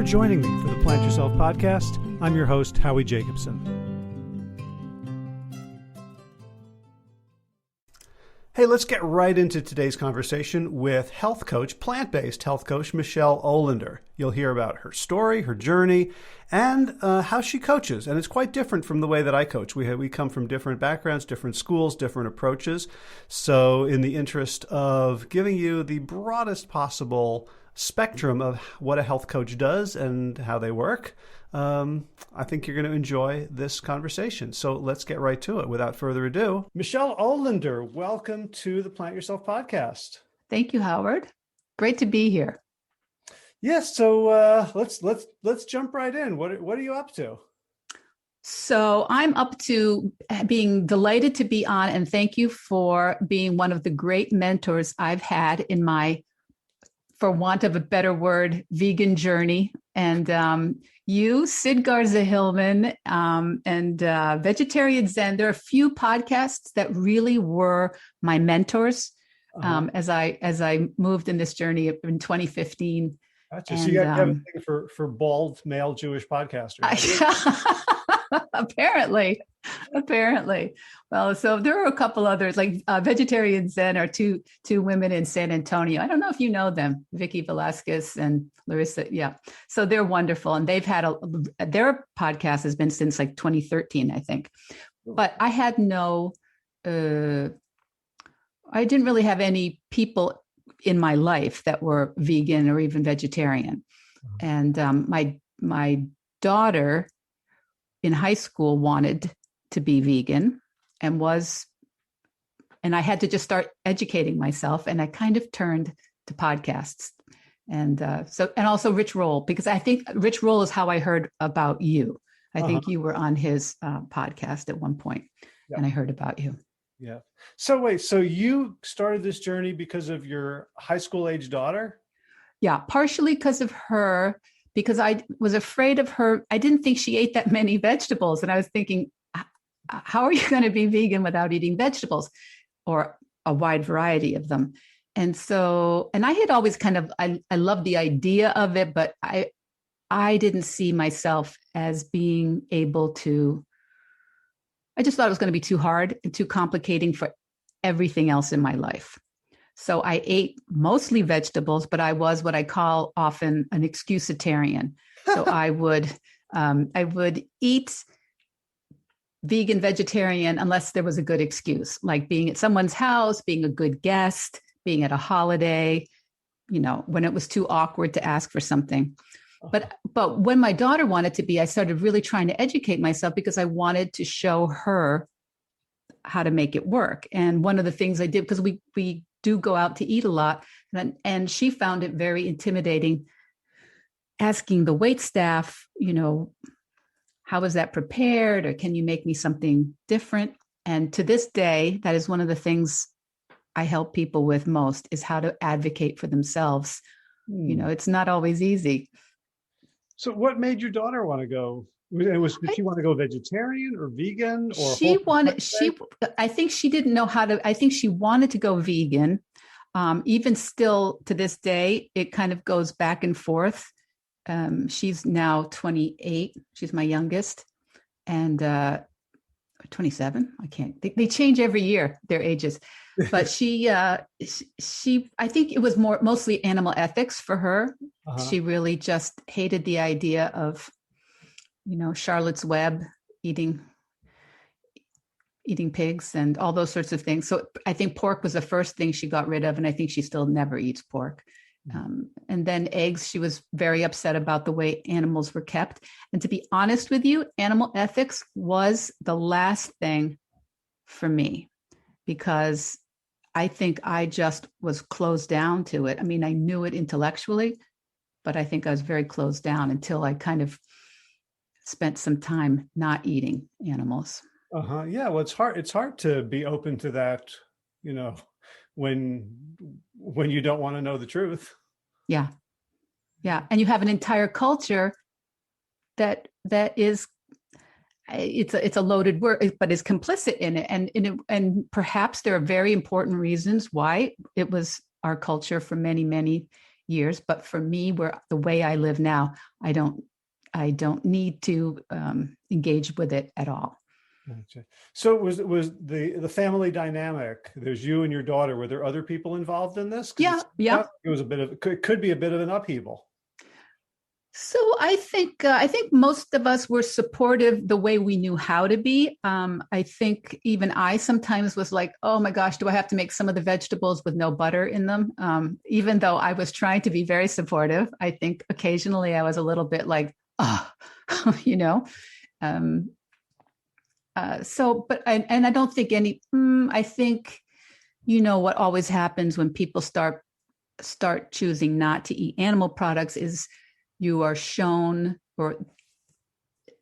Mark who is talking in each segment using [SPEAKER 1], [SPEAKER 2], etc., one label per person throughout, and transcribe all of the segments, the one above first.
[SPEAKER 1] for joining me for the Plant Yourself podcast. I'm your host, Howie Jacobson. Hey, let's get right into today's conversation with health coach, plant-based health coach, Michele Olender. You'll hear about her story, her journey, and how she coaches. And it's quite different from the way that I coach. We come from different backgrounds, different schools, different approaches. So in the interest of giving you the broadest possible spectrum of what a health coach does and how they work, I think you're going to enjoy this conversation. So let's get right to it. Without further ado, Michele Olender, welcome to the Plant Yourself podcast.
[SPEAKER 2] Thank you, Howard. Great to be here.
[SPEAKER 1] Yes. So let's jump right in. What are you up to?
[SPEAKER 2] So I'm up to being delighted to be on, and thank you for being one of the great mentors I've had in my, for want of a better word, vegan journey. And you, Sid Garza-Hillman, and Vegetarian Zen. There are a few podcasts that really were my mentors as I moved in this journey in 2015.
[SPEAKER 1] Gotcha. So you have a thing for bald male Jewish podcasters.
[SPEAKER 2] Apparently. Well, so there are a couple others, like Vegetarian Zen are two women in San Antonio. I don't know if you know them, Vicky Velasquez and Larissa. Yeah. So they're wonderful. And they've had their podcast has been since like 2013, I think. But I had I didn't really have any people in my life that were vegan or even vegetarian. And my daughter in high school wanted to be vegan and I had to just start educating myself. And I kind of turned to podcasts and also Rich Roll, because I think Rich Roll is how I heard about you. I think you were on his podcast at one point, and I heard about you.
[SPEAKER 1] Yeah. So wait, so you started this journey because of your high school age daughter?
[SPEAKER 2] Yeah, partially because of her, because I was afraid of her. I didn't think she ate that many vegetables. And I was thinking, how are you going to be vegan without eating vegetables or a wide variety of them? And so, and I had always I loved the idea of it, but I didn't see myself as being able to, I just thought it was going to be too hard and too complicating for everything else in my life. So I ate mostly vegetables, but I was what I call often an excusitarian. So I would eat vegan, vegetarian, unless there was a good excuse, like being at someone's house, being a good guest, being at a holiday, when it was too awkward to ask for something. But when my daughter wanted to be, I started really trying to educate myself because I wanted to show her how to make it work. And one of the things I did, because we do go out to eat a lot, and she found it very intimidating asking the wait staff, how is that prepared, or can you make me something different? And to this day, that is one of the things I help people with most, is how to advocate for themselves. It's not always easy.
[SPEAKER 1] So what made your daughter want to go? Did she want to go vegetarian or vegan? Or
[SPEAKER 2] I think she didn't know how to, I think she wanted to go vegan. Even still to this day, it kind of goes back and forth. She's now 28. She's my youngest, and 27. I can't, they change every year, their ages. But she, I think it was mostly animal ethics for her. She really just hated the idea of, Charlotte's Web, eating pigs and all those sorts of things. So I think pork was the first thing she got rid of. And I think she still never eats pork. And then eggs, she was very upset about the way animals were kept. And to be honest with you, animal ethics was the last thing for me, because I think I just was closed down to it. I mean, I knew it intellectually, but I think I was very closed down until I kind of spent some time not eating animals.
[SPEAKER 1] Yeah. Well, it's hard to be open to that, when you don't want to know the truth.
[SPEAKER 2] Yeah. And you have an entire culture that is, it's a loaded word, but is complicit in it. And perhaps there are very important reasons why it was our culture for many, many years. But for me, where the way I live now, I don't need to engage with it at all.
[SPEAKER 1] Gotcha. So was the family dynamic? There's you and your daughter. Were there other people involved in this? Because
[SPEAKER 2] Yeah, yeah.
[SPEAKER 1] it was a bit of could be a bit of an upheaval.
[SPEAKER 2] So I think most of us were supportive the way we knew how to be. I think even I sometimes was like, oh my gosh, do I have to make some of the vegetables with no butter in them? Even though I was trying to be very supportive, I think occasionally I was a little bit like, oh, you know. Um, and I don't think I think, what always happens when people start choosing not to eat animal products is you are shown or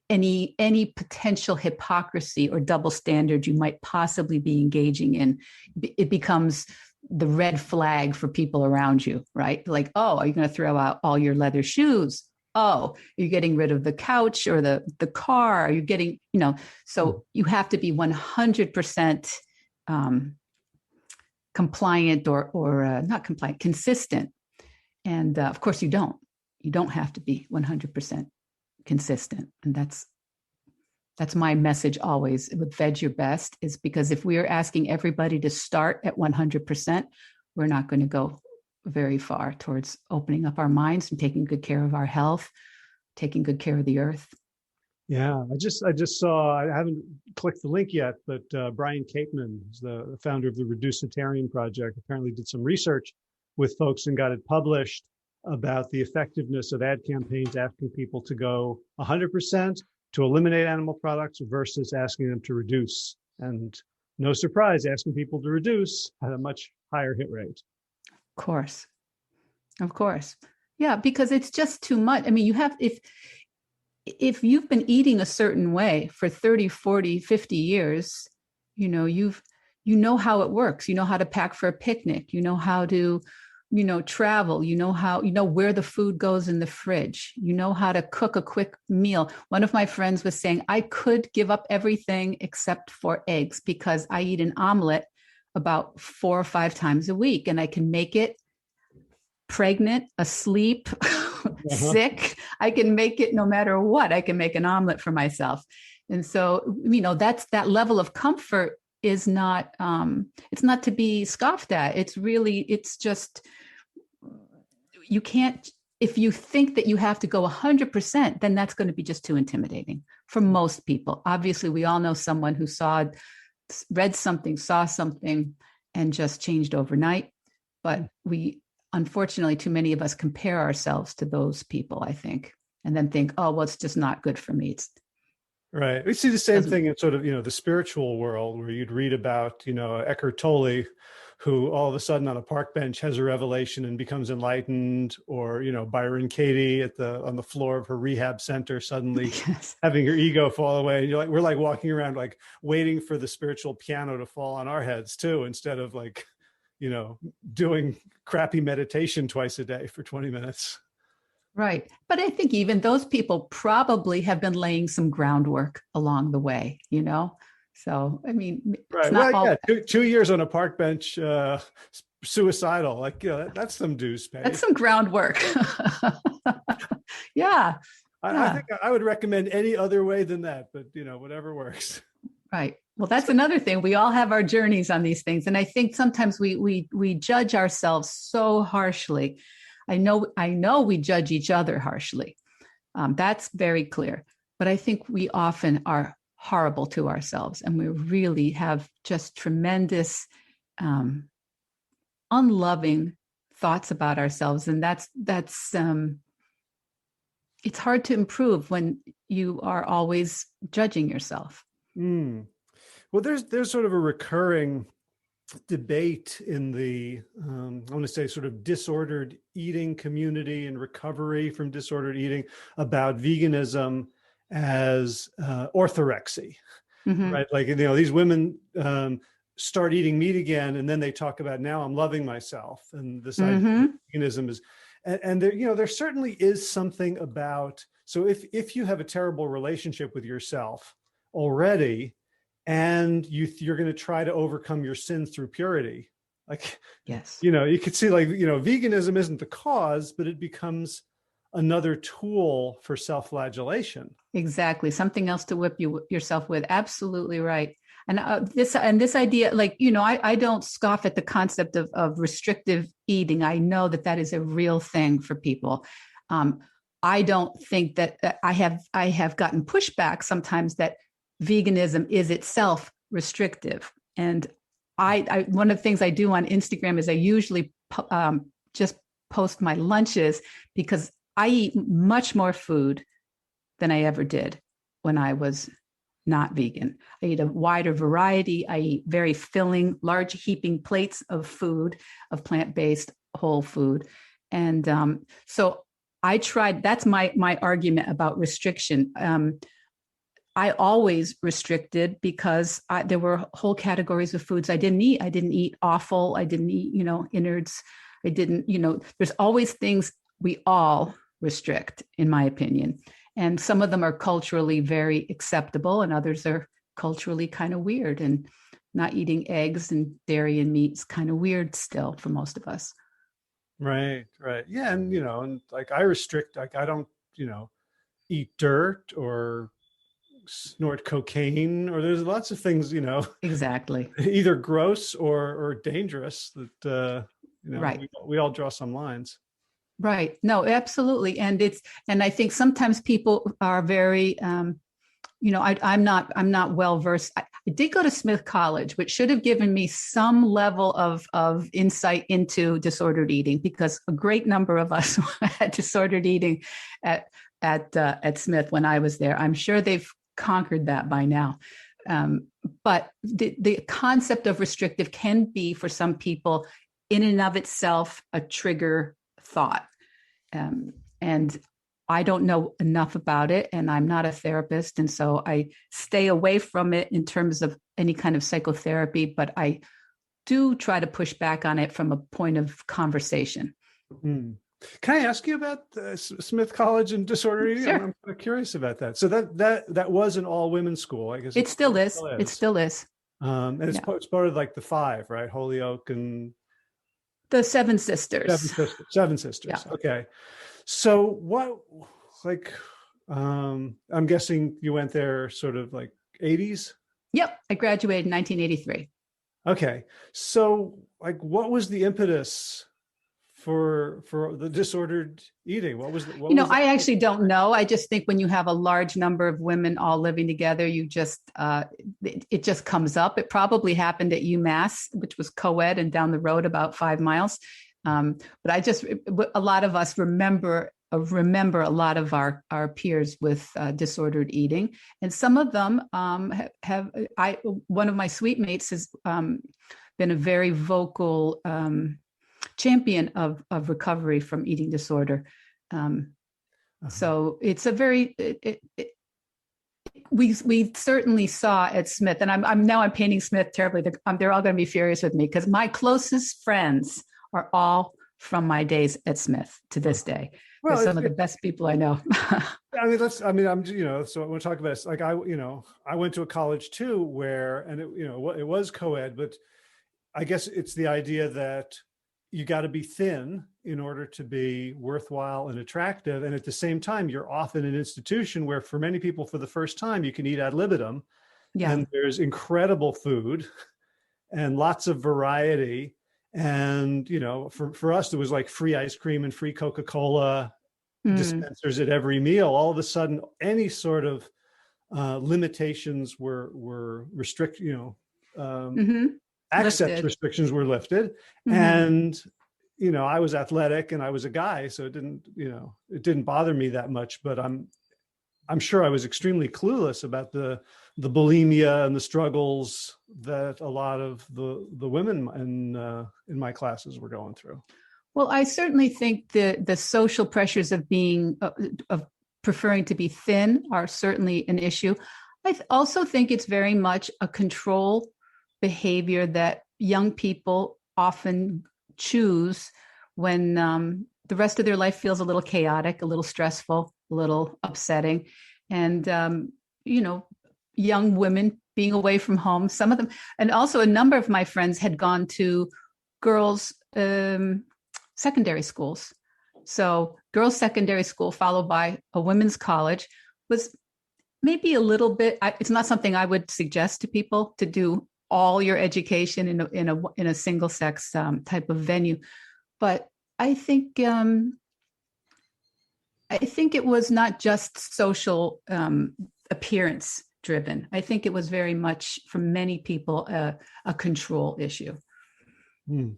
[SPEAKER 2] any potential hypocrisy or double standard you might possibly be engaging in. It becomes the red flag for people around you, right? Like, oh, are you going to throw out all your leather shoes? Oh, you're getting rid of the couch or the car. Are you getting, so you have to be 100% compliant or not compliant, consistent. And of course you don't have to be 100% consistent. And that's my message always with Vedge Your Best, is because if we are asking everybody to start at 100%, we're not going to go very far towards opening up our minds and taking good care of our health, taking good care of the earth.
[SPEAKER 1] Yeah, I just saw, I haven't clicked the link yet, but Brian Capeman, who's the founder of the Reducitarian Project, apparently did some research with folks and got it published about the effectiveness of ad campaigns asking people to go 100% to eliminate animal products versus asking them to reduce. And no surprise, asking people to reduce had a much higher hit rate.
[SPEAKER 2] Of course. Yeah, because it's just too much. I mean, if you've been eating a certain way for 30, 40, 50 years, you know how it works. You know how to pack for a picnic. You know how to, travel. You know where the food goes in the fridge. You know how to cook a quick meal. One of my friends was saying, I could give up everything except for eggs because I eat an omelet about 4 or 5 times a week, and I can make it pregnant, asleep, sick. I can make it no matter what. I can make an omelet for myself. And so, that level of comfort is not, it's not to be scoffed at. It's just, you can't, if you think that you have to go 100%, then that's going to be just too intimidating for most people. Obviously, we all know someone who read something, saw something, and just changed overnight. But unfortunately, too many of us compare ourselves to those people, I think, and then think, oh, well, it's just not good for me.
[SPEAKER 1] Right. We see the same thing in sort of, the spiritual world where you'd read about, Eckhart Tolle, who all of a sudden on a park bench has a revelation and becomes enlightened, or, Byron Katie on the floor of her rehab center, suddenly
[SPEAKER 2] Yes.
[SPEAKER 1] having her ego fall away. And we're like walking around, like waiting for the spiritual piano to fall on our heads too, instead of like, doing crappy meditation twice a day for 20 minutes.
[SPEAKER 2] Right. But I think even those people probably have been laying some groundwork along the way, So, I mean,
[SPEAKER 1] right.
[SPEAKER 2] It's not all.
[SPEAKER 1] Yeah, 2 years on a park bench, suicidal, like, that's some dues paid.
[SPEAKER 2] That's some groundwork. Yeah.
[SPEAKER 1] I think I would recommend any other way than that, but whatever works.
[SPEAKER 2] Right. Well, that's another thing. We all have our journeys on these things. And I think sometimes we judge ourselves so harshly. I know we judge each other harshly. That's very clear. But I think we often are horrible to ourselves, and we really have just tremendous unloving thoughts about ourselves. And that's it's hard to improve when you are always judging yourself.
[SPEAKER 1] Well, there's sort of a recurring debate in the, I want to say, sort of disordered eating community and recovery from disordered eating about veganism as orthorexy, right? Like, these women start eating meat again, and then they talk about, now I'm loving myself. And this idea of veganism is, and there, there certainly is something about, so if you have a terrible relationship with yourself already, and you're going to try to overcome your sin through purity, Like,
[SPEAKER 2] Yes.
[SPEAKER 1] you could see like, veganism isn't the cause, but it becomes another tool for self-flagellation.
[SPEAKER 2] Exactly. Something else to whip yourself with. Absolutely right. And this idea, like, I don't scoff at the concept of restrictive eating. I know that is a real thing for people. I don't think that I have gotten pushback sometimes that veganism is itself restrictive. And one of the things I do on Instagram is I usually just post my lunches, because I eat much more food than I ever did when I was not vegan. I eat a wider variety. I eat very filling, large heaping plates of food, of plant-based whole food. And so I tried, that's my argument about restriction. I always restricted because there were whole categories of foods I didn't eat. I didn't eat offal. I didn't eat, innards. I didn't, there's always things we all restrict, in my opinion. And some of them are culturally very acceptable, and others are culturally kind of weird. And not eating eggs and dairy and meat is kind of weird still for most of us.
[SPEAKER 1] Right, right. Yeah, and like I restrict, like I don't, eat dirt or snort cocaine, or there's lots of things,
[SPEAKER 2] Exactly.
[SPEAKER 1] either gross or dangerous that
[SPEAKER 2] Right.
[SPEAKER 1] we all draw some lines.
[SPEAKER 2] Right. No, absolutely. And I think sometimes people are very, I'm not well versed. I did go to Smith College, which should have given me some level of insight into disordered eating, because a great number of us had disordered eating at Smith when I was there. I'm sure they've conquered that by now. But the concept of restrictive can be, for some people, in and of itself, a trigger thought. And I don't know enough about it, and I'm not a therapist. And so I stay away from it in terms of any kind of psychotherapy, but I do try to push back on it from a point of conversation.
[SPEAKER 1] Hmm. Can I ask you about Smith College and disorder eating?
[SPEAKER 2] Sure.
[SPEAKER 1] I'm kind of curious about that. So that was an all women's school, I guess.
[SPEAKER 2] It still is.
[SPEAKER 1] Still
[SPEAKER 2] It still is.
[SPEAKER 1] And it's part of like the five, right? Holyoke and
[SPEAKER 2] the Seven Sisters.
[SPEAKER 1] Seven Sisters. Yeah. Okay. So what, like, I'm guessing you went there sort of like 80s?
[SPEAKER 2] Yep. I graduated in 1983.
[SPEAKER 1] Okay. So like, what was the impetus for the disordered eating? What was
[SPEAKER 2] I actually don't know. I just think when you have a large number of women all living together, you just it just comes up. It probably happened at UMass, which was co-ed and down the road about 5 miles. But a lot of us remember a lot of our peers with disordered eating, and some of them one of my suite mates has been a very vocal champion of recovery from eating disorder. So it's a very we certainly saw at Smith, and I'm painting Smith terribly. They're all going to be furious with me, because my closest friends are all from my days at Smith to this day. Well, they're some of the best people I know.
[SPEAKER 1] So we'll talk about this. Like I went to a college too where, and it was co-ed, but I guess it's the idea that you got to be thin in order to be worthwhile and attractive. And at the same time, you're off in an institution where, for many people, for the first time, you can eat ad libitum. Yeah. And there's incredible food and lots of variety. And, for us, there was like free ice cream and free Coca-Cola dispensers at every meal. All of a sudden, any sort of limitations were restricted, access restrictions were lifted. Mm-hmm. And, I was athletic and I was a guy, so it didn't bother me that much, but I'm sure I was extremely clueless about the bulimia and the struggles that a lot of the women in my classes were going through.
[SPEAKER 2] Well, I certainly think the social pressures of of preferring to be thin are certainly an issue. I also think it's very much a control behavior that young people often choose when the rest of their life feels a little chaotic, a little stressful, a little upsetting. And, young women being away from home, some of them, and also a number of my friends had gone to girls' secondary schools. So girls' secondary school followed by a women's college was maybe a little bit, it's not something I would suggest to people to do all your education in a single sex type of venue. But I think it was not just social appearance driven. I think it was very much for many people a control issue.
[SPEAKER 1] Hmm.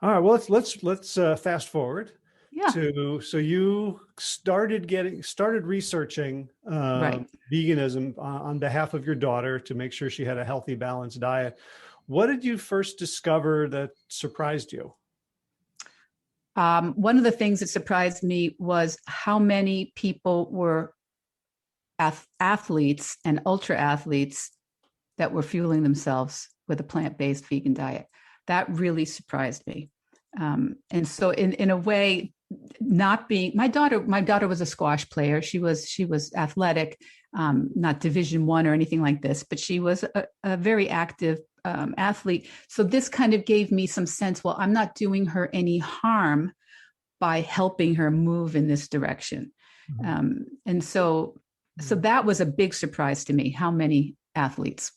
[SPEAKER 1] All right. Well, let's fast forward.
[SPEAKER 2] Yeah.
[SPEAKER 1] So you started researching
[SPEAKER 2] Right.
[SPEAKER 1] veganism on behalf of your daughter to make sure she had a healthy, balanced diet. What did you first discover that surprised you?
[SPEAKER 2] One of the things that surprised me was how many people were athletes and ultra athletes that were fueling themselves with a plant-based vegan diet. That really surprised me. And so in a way, not being my daughter was a squash player. She was athletic, not Division I or anything like this, but she was a very active athlete. So this kind of gave me some sense, well, I'm not doing her any harm by helping her move in this direction.
[SPEAKER 1] Mm-hmm.
[SPEAKER 2] And so that was a big surprise to me, how many athletes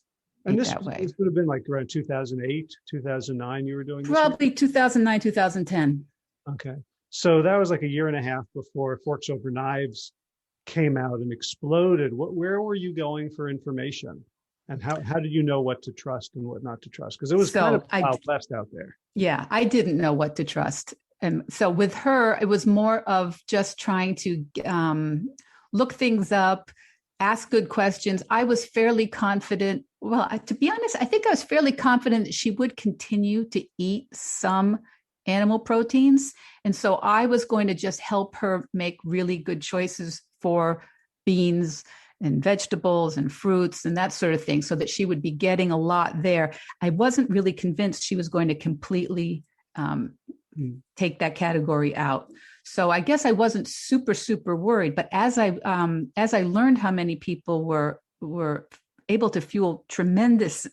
[SPEAKER 1] And
[SPEAKER 2] this
[SPEAKER 1] would have been like around 2008, 2009 you were doing this?
[SPEAKER 2] Probably 2009, 2010.
[SPEAKER 1] Okay. So that was like a year and a half before Forks Over Knives came out and exploded. Where were you going for information? And how did you know what to trust and what not to trust? Because it was kind of Wild West out there.
[SPEAKER 2] Yeah, I didn't know what to trust. And so with her, it was more of just trying to look things up, ask good questions. I was fairly confident. Well, to be honest, I think I was fairly confident that she would continue to eat some animal proteins. And so I was going to just help her make really good choices for beans and vegetables and fruits and that sort of thing, so that she would be getting a lot there. I wasn't really convinced she was going to completely take that category out. So I guess I wasn't super worried. But as I learned how many people were able to fuel tremendous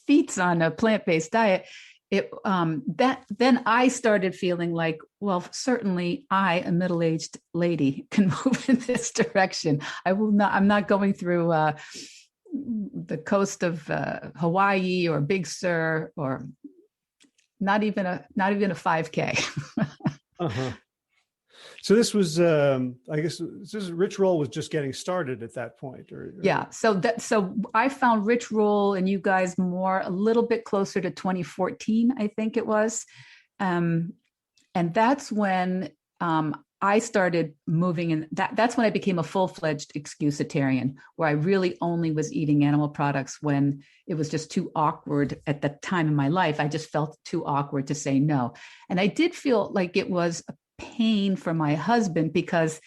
[SPEAKER 2] feats on a plant-based diet, then I started feeling like, well, certainly I, a middle-aged lady, can move in this direction. I'm not going through the coast of Hawaii or Big Sur, or not even a 5K.
[SPEAKER 1] Uh-huh. So this was, I guess, Rich Roll was just getting started at that point, or
[SPEAKER 2] yeah. So I found Rich Roll and you guys a little bit closer to 2014, I think it was, and that's when I started moving in. That's when I became a full-fledged excusitarian, where I really only was eating animal products when it was just too awkward at the time in my life. I just felt too awkward to say no, and I did feel like it was a pain for my husband, because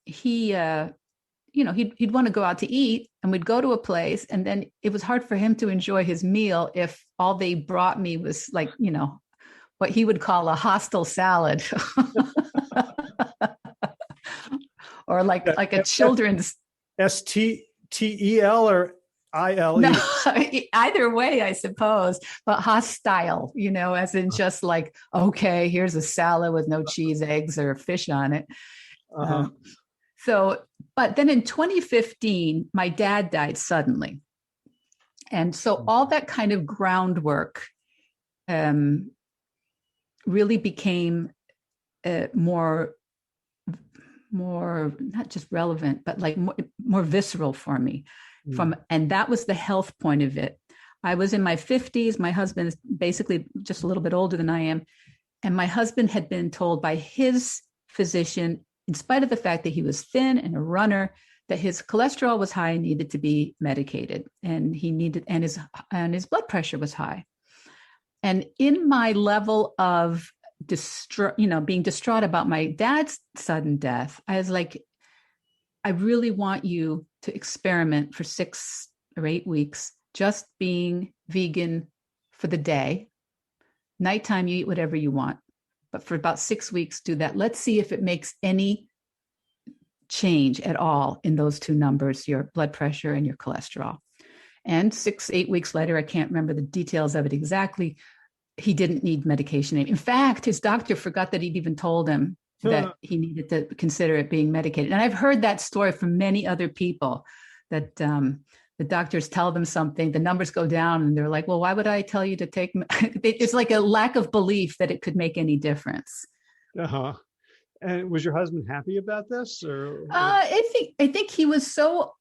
[SPEAKER 2] he'd want to go out to eat, and we'd go to a place, and then it was hard for him to enjoy his meal if all they brought me was like, what he would call a hostile salad. Or like a children's
[SPEAKER 1] STEL or ILE.
[SPEAKER 2] No, either way, I suppose, but hostile, as in just like, okay, here's a salad with no cheese, eggs, or fish on it.
[SPEAKER 1] Uh-huh.
[SPEAKER 2] But then in 2015, my dad died suddenly. And so all that kind of groundwork really became more not just relevant, but like more visceral for me. And that was the health point of it. I was in my 50s. My husband is basically just a little bit older than I am. And my husband had been told by his physician, in spite of the fact that he was thin and a runner, that his cholesterol was high and needed to be medicated. And his blood pressure was high. And in my level of being distraught about my dad's sudden death, I was like, I really want you to experiment for 6 or 8 weeks, just being vegan for the day. Nighttime, you eat whatever you want. But for about 6 weeks, do that. Let's see if it makes any change at all in those two numbers, your blood pressure and your cholesterol. And 8 weeks later, I can't remember the details of it exactly, he didn't need medication. In fact, his doctor forgot that he'd even told him that he needed to consider it being medicated. And I've heard that story from many other people, that the doctors tell them something, the numbers go down, and they're like, well, why would I tell you to take? It's like a lack of belief that it could make any difference.
[SPEAKER 1] Uh-huh. And was your husband happy about this, or?
[SPEAKER 2] I think he was so.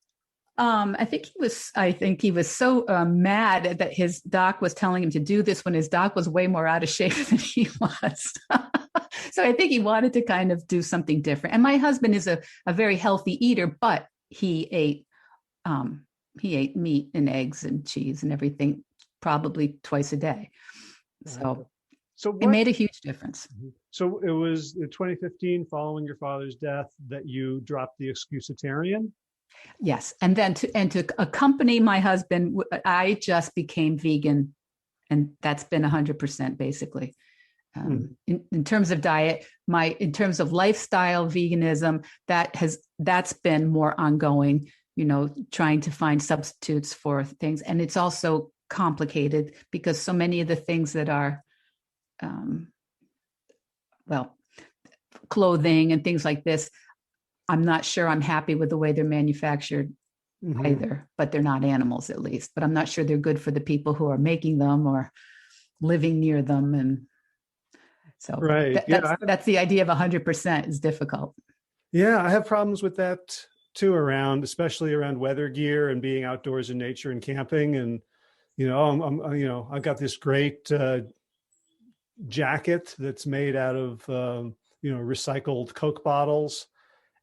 [SPEAKER 2] I think he was so mad that his doc was telling him to do this when his doc was way more out of shape than he was. So I think he wanted to kind of do something different. And my husband is a very healthy eater, but he ate meat and eggs and cheese and everything probably twice a day. So it made a huge difference.
[SPEAKER 1] So it was in 2015, following your father's death, that you dropped the excusitarian?
[SPEAKER 2] Yes. And then to accompany my husband, I just became vegan. And that's been 100% basically. In terms of diet, in terms of lifestyle veganism, that's been more ongoing, trying to find substitutes for things. And it's also complicated because so many of the things that are, clothing and things like this, I'm not sure I'm happy with the way they're manufactured either, but they're not animals at least. But I'm not sure they're good for the people who are making them or living near them. And so that's the idea of 100% is difficult.
[SPEAKER 1] Yeah, I have problems with that too, especially around weather gear and being outdoors in nature and camping. And, I've got this great jacket that's made out of, recycled Coke bottles.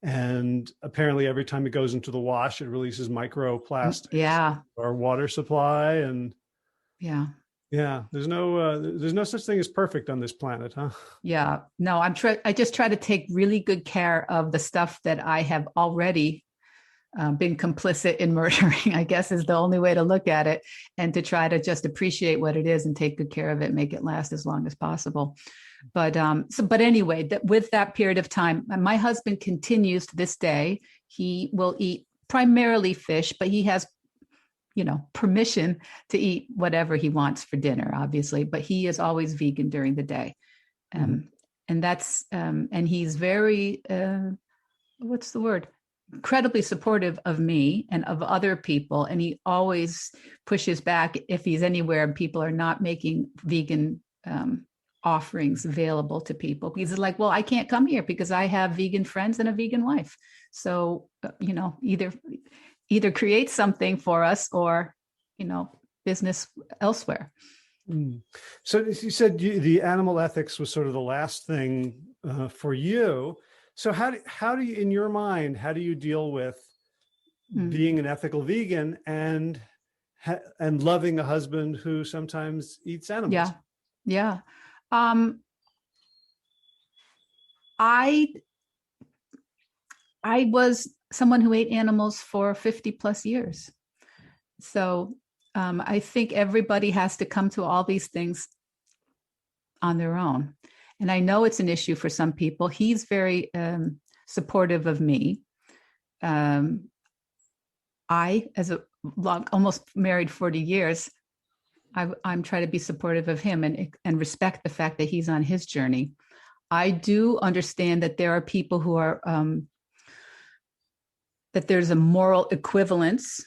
[SPEAKER 1] And apparently every time it goes into the wash, it releases microplastics.
[SPEAKER 2] Yeah.
[SPEAKER 1] Our water supply. And there's no such thing as perfect on this planet, huh?
[SPEAKER 2] Yeah, no, I just try to take really good care of the stuff that I have already been complicit in murdering, I guess is the only way to look at it, and to try to just appreciate what it is and take good care of it, make it last as long as possible. But anyway, with that period of time, my husband continues to this day. He will eat primarily fish, but he has, permission to eat whatever he wants for dinner, obviously. But he is always vegan during the day, and that's and he's very what's the word? Incredibly supportive of me and of other people, and he always pushes back if he's anywhere and people are not making vegan offerings available to people. He's like, well, I can't come here because I have vegan friends and a vegan wife. So, either create something for us or, business elsewhere.
[SPEAKER 1] So you said the animal ethics was sort of the last thing for you. So how do you, in your mind, how do you deal with being an ethical vegan and loving a husband who sometimes eats animals?
[SPEAKER 2] Yeah. I was someone who ate animals for 50 plus years. So I think everybody has to come to all these things on their own. And I know it's an issue for some people. He's very supportive of me. I, as almost married 40 years, I'm trying to be supportive of him and respect the fact that he's on his journey. I do understand that there are people who are, that there's a moral equivalence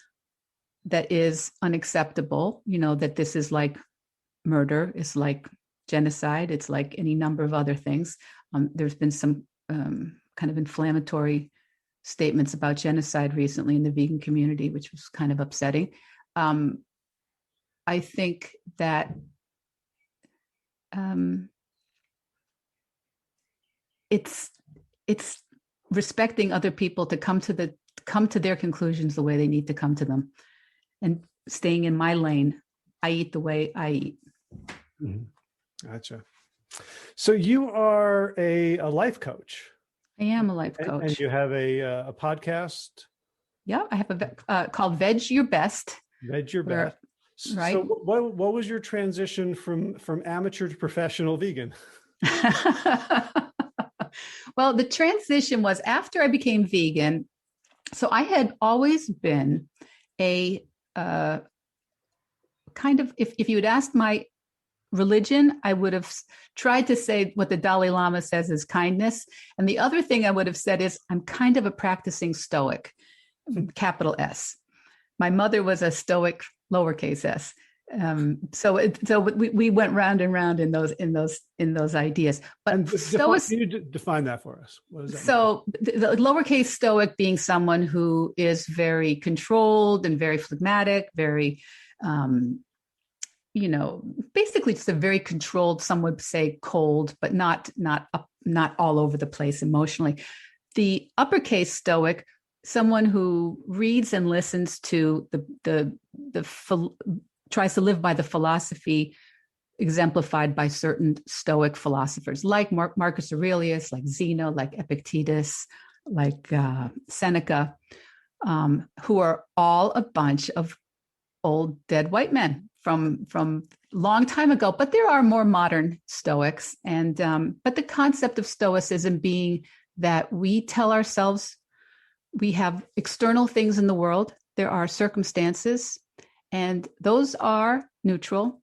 [SPEAKER 2] that is unacceptable, that this is like murder, it's like genocide, it's like any number of other things. There's been some kind of inflammatory statements about genocide recently in the vegan community, which was kind of upsetting. I think that it's respecting other people to come to their conclusions the way they need to come to them, and staying in my lane. I eat the way I eat.
[SPEAKER 1] Gotcha. So you are a life coach.
[SPEAKER 2] I am a life coach.
[SPEAKER 1] And you have a podcast?
[SPEAKER 2] Yeah, I have a called Vedge Your Best.
[SPEAKER 1] Vedge Your Best.
[SPEAKER 2] Right.
[SPEAKER 1] So what was your transition from amateur to professional vegan?
[SPEAKER 2] Well, the transition was after I became vegan. So I had always been a kind of, if you had asked my religion, I would have tried to say what the Dalai Lama says is kindness. And the other thing I would have said is I'm kind of a practicing Stoic, capital S. My mother was a Stoic, lowercase s. So we went round and round in those ideas. But
[SPEAKER 1] define that for us. What does that
[SPEAKER 2] mean? The lowercase Stoic being someone who is very controlled and very phlegmatic, very basically just a very controlled, some would say cold, but not all over the place emotionally. The uppercase Stoic, someone who reads and listens to tries to live by the philosophy exemplified by certain Stoic philosophers like Marcus Aurelius, like Zeno, like Epictetus, like Seneca, who are all a bunch of old dead white men from long time ago. But there are more modern Stoics, and but the concept of Stoicism being that we tell ourselves we have external things in the world. There are circumstances, and those are neutral.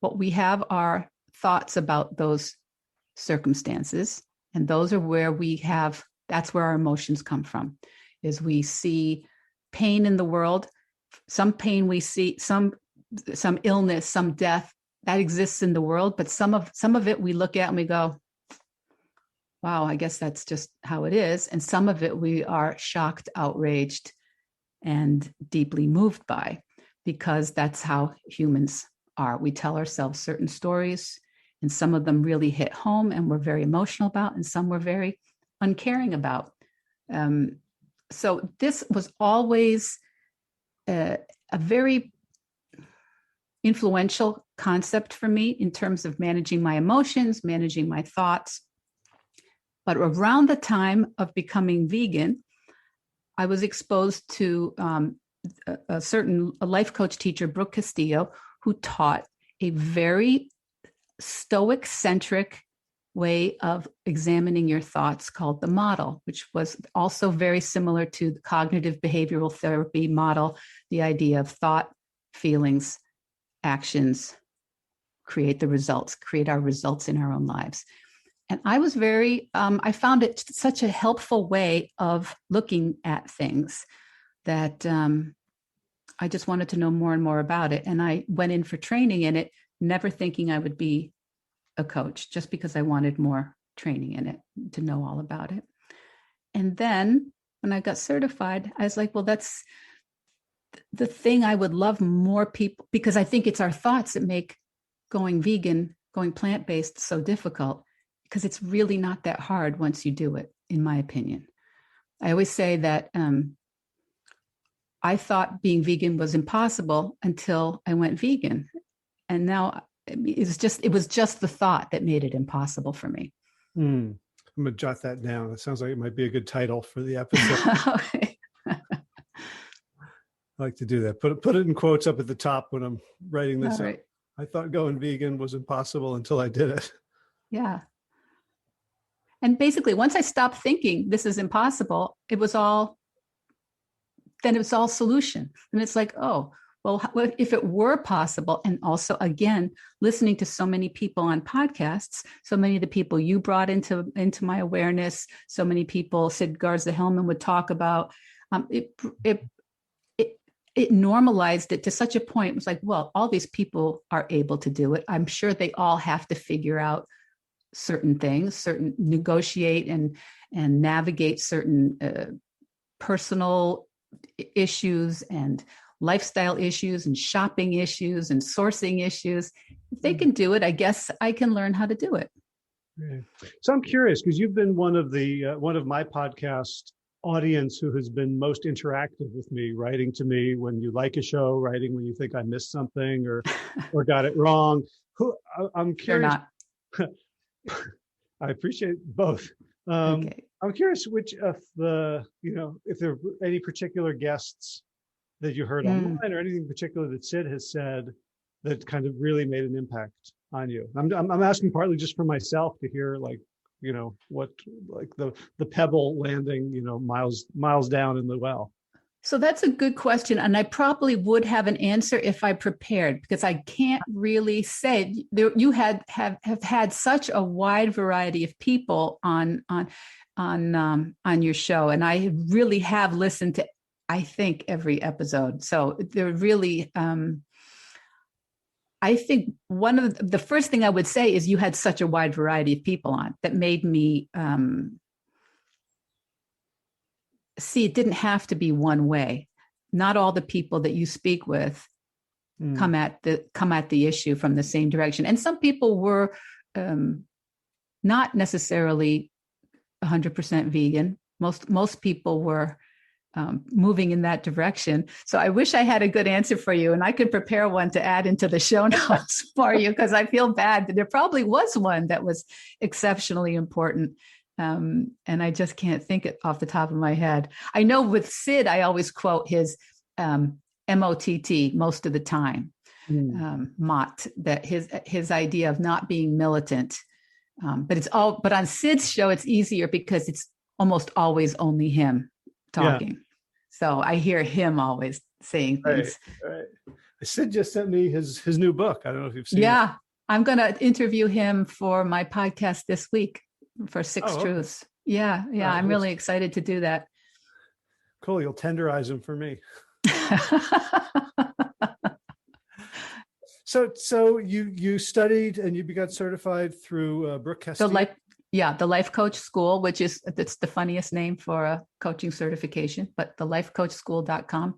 [SPEAKER 2] What we have are thoughts about those circumstances, and those are where that's where our emotions come from, is we see pain in the world. Some pain we see, some illness, some death that exists in the world, but some of it we look at and we go, wow, I guess that's just how it is. And some of it we are shocked, outraged, and deeply moved by, because that's how humans are. We tell ourselves certain stories, and some of them really hit home and we're very emotional about, and some we're very uncaring about. So this was always a very influential concept for me in terms of managing my emotions, managing my thoughts. But around the time of becoming vegan, I was exposed to a life coach teacher, Brooke Castillo, who taught a very Stoic-centric way of examining your thoughts called the model, which was also very similar to the cognitive behavioral therapy model, the idea of thought, feelings, actions, create our results in our own lives. And I was I found it such a helpful way of looking at things that I just wanted to know more and more about it. And I went in for training in it, never thinking I would be a coach, just because I wanted more training in it to know all about it. And then when I got certified, I was like, well, that's the thing I would love more people, because I think it's our thoughts that make going vegan, going plant-based so difficult, because it's really not that hard once you do it, in my opinion. I always say that I thought being vegan was impossible until I went vegan. And now it was just the thought that made it impossible for me.
[SPEAKER 1] I'm going to jot that down. It sounds like it might be a good title for the episode.
[SPEAKER 2] Okay.
[SPEAKER 1] I like to do that. Put it in quotes up at the top when I'm writing this
[SPEAKER 2] All
[SPEAKER 1] up.
[SPEAKER 2] right.
[SPEAKER 1] I thought going vegan was impossible until I did it.
[SPEAKER 2] Yeah. And basically, once I stopped thinking this is impossible, it was all solution. And it's like, oh, well, if it were possible, and also, again, listening to so many people on podcasts, so many of the people you brought into my awareness, so many people Sid Garza-Hillman would talk about, it normalized it to such a point. It was like, well, all these people are able to do it. I'm sure they all have to figure out certain things, negotiate and navigate certain personal issues and lifestyle issues and shopping issues and sourcing issues. If they can do it, I guess I can learn how to do it.
[SPEAKER 1] Right. So I'm curious, because you've been one of my podcast audience who has been most interactive with me, writing to me when you like a show, writing when you think I missed something or got it wrong. I'm curious.
[SPEAKER 2] You're not.
[SPEAKER 1] I appreciate both.
[SPEAKER 2] Okay.
[SPEAKER 1] I'm curious which of if there are any particular guests that you heard online or anything particular that Sid has said that kind of really made an impact on you. I'm asking partly just for myself to hear, what, like the pebble landing, miles down in the well.
[SPEAKER 2] So that's a good question. And I probably would have an answer if I prepared, because I can't really say. You have had such a wide variety of people on your show. And I really have listened to, I think, every episode. So they're really, I think one of the first thing I would say is you had such a wide variety of people on that made me see it didn't have to be one way. Not all the people that you speak with come at the issue from the same direction. And some people were not necessarily 100% vegan. Most people were moving in that direction. So I wish I had a good answer for you, and I could prepare one to add into the show notes for you, because I feel bad that there probably was one that was exceptionally important. And I just can't think it off the top of my head. I know with Sid, I always quote his MOTT most of the time, Mott, that his idea of not being militant. But on Sid's show, it's easier because it's almost always only him talking. Yeah. So I hear him always saying things.
[SPEAKER 1] Right. Sid just sent me his new book. I don't know if you've seen it.
[SPEAKER 2] Yeah, I'm going to interview him for my podcast this week for Six Truths. Yeah. I'm really excited to do that.
[SPEAKER 1] Cool. You'll tenderize him for me. So you studied and you got certified through Brooke Castillo?
[SPEAKER 2] The Life Coach School, that's the funniest name for a coaching certification, but the lifecoachschool.com.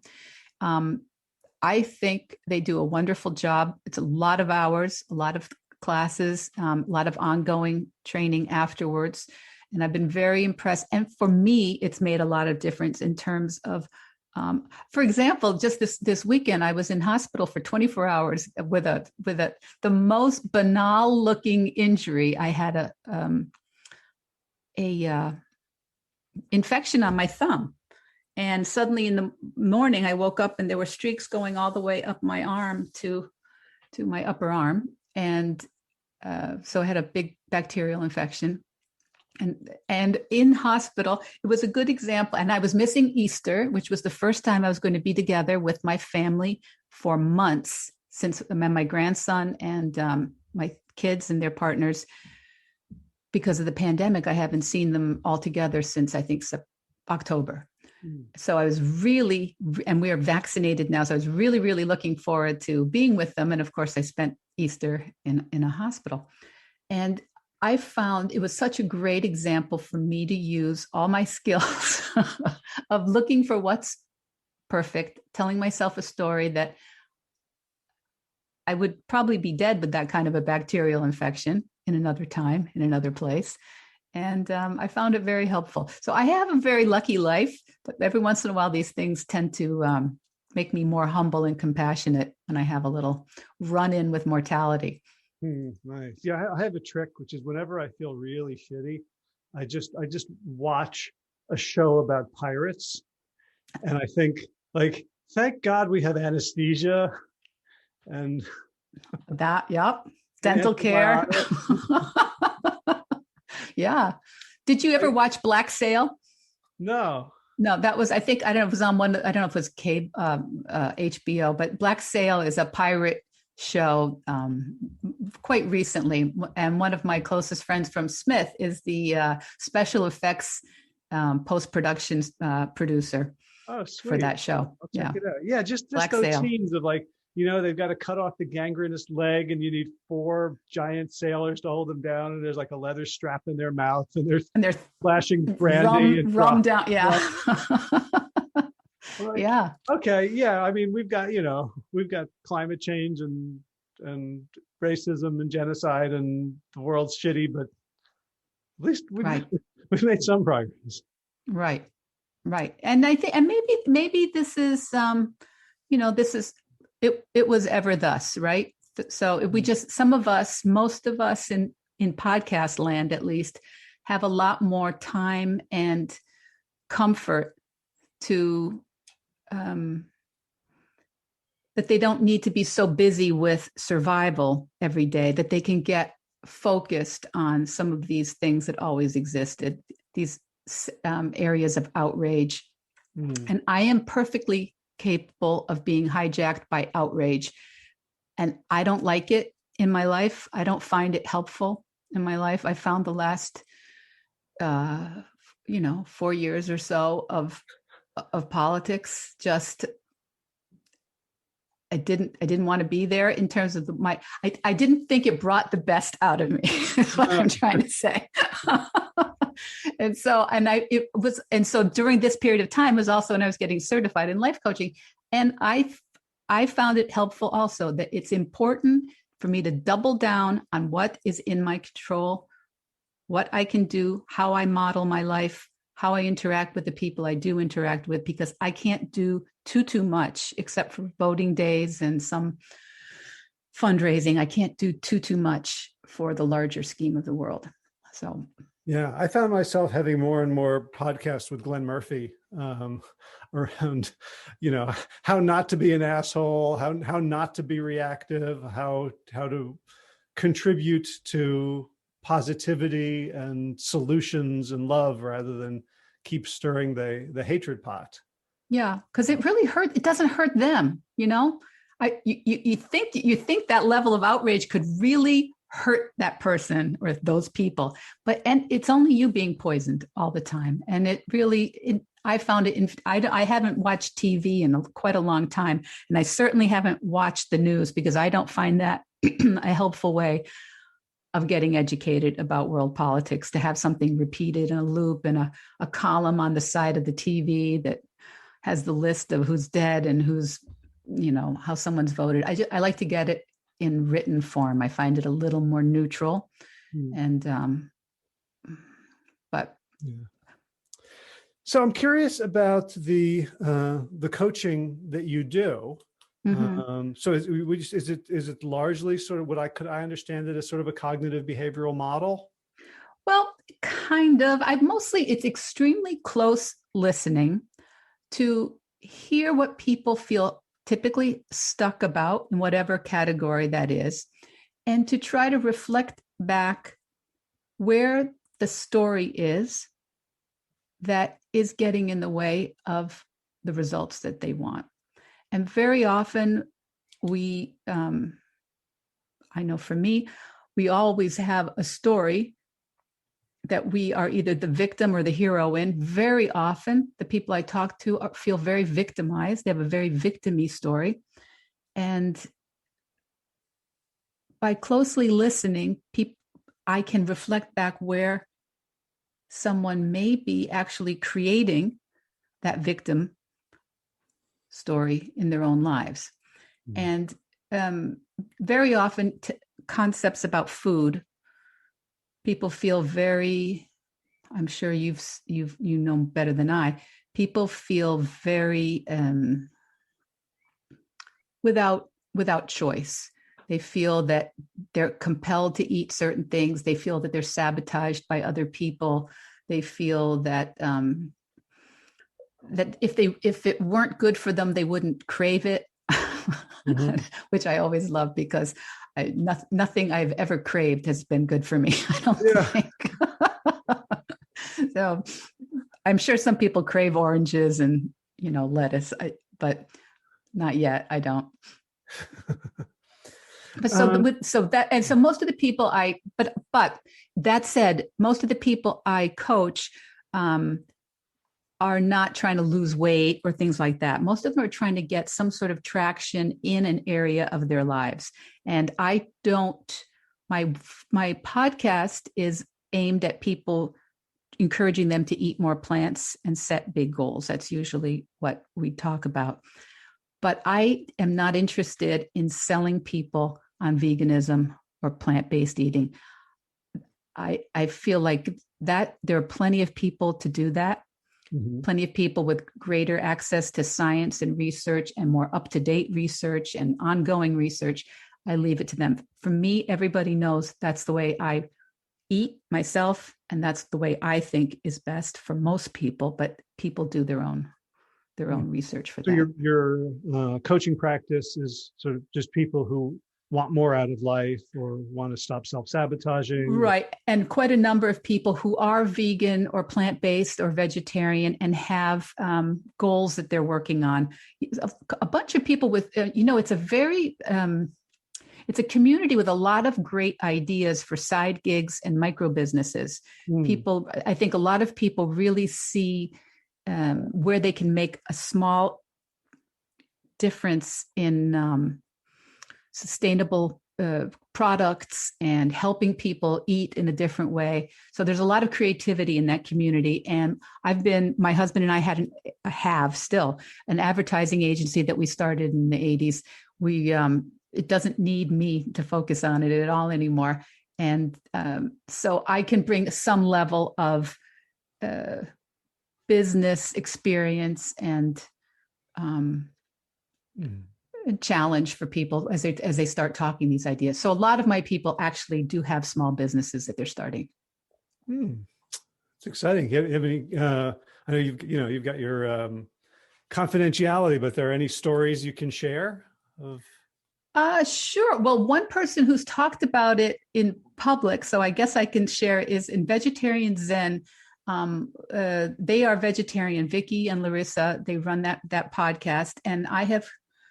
[SPEAKER 2] I think they do a wonderful job. It's a lot of hours, a lot of classes, a lot of ongoing training afterwards. And I've been very impressed. And for me, it's made a lot of difference in terms of, for example, just this weekend, I was in hospital for 24 hours with the most banal looking injury. I had a infection on my thumb. And suddenly in the morning, I woke up and there were streaks going all the way up my arm to my upper arm. And so I had a big bacterial infection. And in hospital, it was a good example. And I was missing Easter, which was the first time I was going to be together with my family for months, since I met my grandson and my kids and their partners. Because of the pandemic, I haven't seen them all together since, I think, October. So I was really, and we are vaccinated now, so I was really, really looking forward to being with them. And of course, I spent Easter in a hospital. And I found it was such a great example for me to use all my skills of looking for what's perfect, telling myself a story that I would probably be dead with that kind of a bacterial infection in another time, in another place. And I found it very helpful. So I have a very lucky life, but every once in a while, these things tend to make me more humble and compassionate when I have a little run-in with mortality.
[SPEAKER 1] Nice. Yeah, I have a trick, which is whenever I feel really shitty, I just watch a show about pirates, and I think, like, thank God we have anesthesia and
[SPEAKER 2] that. Yep, dental care. Yeah. Did you ever watch Black Sail?
[SPEAKER 1] No,
[SPEAKER 2] that was, I don't know if it was on one, I don't know if it was HBO, but Black Sail is a pirate show quite recently. And one of my closest friends from Smith is the special effects post-production producer for that show.
[SPEAKER 1] I'll check it out. Yeah, just those scenes of, like, they've got to cut off the gangrenous leg and you need 4 giant sailors to hold them down. And there's like a leather strap in their mouth and they're splashing brandy and
[SPEAKER 2] rum down. Yeah.
[SPEAKER 1] Like,
[SPEAKER 2] yeah.
[SPEAKER 1] Okay. Yeah. I mean, we've got climate change and racism and genocide and the world's shitty, but at least we've made some progress.
[SPEAKER 2] Right. And I think, and maybe this is, this is, it was ever thus, right? So if we just, most of us in podcast land, at least, have a lot more time and comfort to, that they don't need to be so busy with survival every day, that they can get focused on some of these things that always existed, these areas of outrage
[SPEAKER 1] Mm.
[SPEAKER 2] And I am perfectly capable of being hijacked by outrage. And I don't like it in my life. I don't find it helpful in my life. I found the last, 4 years or so of politics just I didn't want to be there in terms of I didn't think it brought the best out of me is what I'm trying to say. And so during this period of time was also when I was getting certified in life coaching. And I found it helpful also that it's important for me to double down on what is in my control, what I can do, how I model my life, how I interact with the people I do interact with, because I can't do too much except for voting days and some fundraising. I can't do too much for the larger scheme of the world. So
[SPEAKER 1] yeah, I found myself having more and more podcasts with Glenn Murphy around, how not to be an asshole, how not to be reactive, how to contribute to positivity and solutions and love rather than keep stirring the hatred pot.
[SPEAKER 2] yeah, because it really hurt. It doesn't hurt them, you think that level of outrage could really hurt that person or those people, and it's only you being poisoned all the time. And I found it. I haven't watched TV in quite a long time, and I certainly haven't watched the news because I don't find that a helpful way of getting educated about world politics, to have something repeated in a loop and a column on the side of the TV that has the list of who's dead and who's, how someone's voted. I like to get it in written form. I find it a little more neutral. And, but.
[SPEAKER 1] Yeah. So I'm curious about the coaching that you do. Mm-hmm. So is it largely sort of could I understand it as sort of a cognitive behavioral model?
[SPEAKER 2] Well, kind of. It's extremely close listening to hear what people feel typically stuck about in whatever category that is, and to try to reflect back where the story is that is getting in the way of the results that they want. And very often I know for me, we always have a story that we are either the victim or the hero in. Very often, the people I talk to feel very victimized. They have a very victim-y story. And by closely listening, I can reflect back where someone may be actually creating that victim story in their own lives. Mm-hmm. And very often, concepts about food, people feel very, I'm sure you know better than I, people feel very without choice. They feel that they're compelled to eat certain things. They feel that they're sabotaged by other people. They feel that that if it weren't good for them, they wouldn't crave it, mm-hmm. Which I always love, because nothing I've ever craved has been good for me, I don't think. So I'm sure some people crave oranges and, lettuce, but not yet. I don't. But so most of the people but that said, most of the people I coach are not trying to lose weight or things like that. Most of them are trying to get some sort of traction in an area of their lives. And my podcast is aimed at people, encouraging them to eat more plants and set big goals. That's usually what we talk about. But I am not interested in selling people on veganism or plant-based eating. I feel like that there are plenty of people to do that. Mm-hmm. Plenty of people with greater access to science and research and more up-to-date research and ongoing research. I leave it to them. For me, everybody knows that's the way I eat myself, and that's the way I think is best for most people, but people do their own research for that.
[SPEAKER 1] So your coaching practice is sort of just people who want more out of life or want to stop self-sabotaging.
[SPEAKER 2] Right. And quite a number of people who are vegan or plant-based or vegetarian and have goals that they're working on. A bunch of people with, it's a very, it's a community with a lot of great ideas for side gigs and micro businesses. People, I think a lot of people really see where they can make a small difference in sustainable products and helping people eat in a different way. So there's a lot of creativity in that community. And my husband and I have still an advertising agency that we started in the 80s. It doesn't need me to focus on it at all anymore. And so I can bring some level of business experience and challenge for people as they start talking these ideas. So a lot of my people actually do have small businesses that they're starting.
[SPEAKER 1] It's exciting. You have any, I know you've got your confidentiality, but there are any stories you can share of?
[SPEAKER 2] Sure. Well, one person who's talked about it in public, so I guess I can share, is in Vegetarian Zen. They are vegetarian, Vicky and Larissa. They run that podcast, and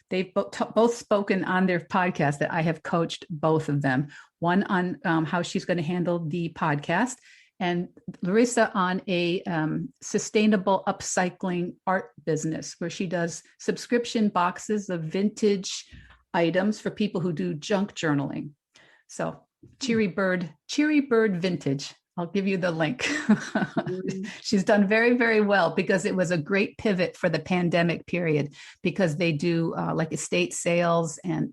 [SPEAKER 2] they've both spoken on their podcast that I have coached both of them. One on how she's going to handle the podcast, and Larissa on a sustainable upcycling art business where she does subscription boxes of vintage items for people who do junk journaling. So Cheery Bird Vintage. I'll give you the link. She's done very, very well because it was a great pivot for the pandemic period because they do like estate sales and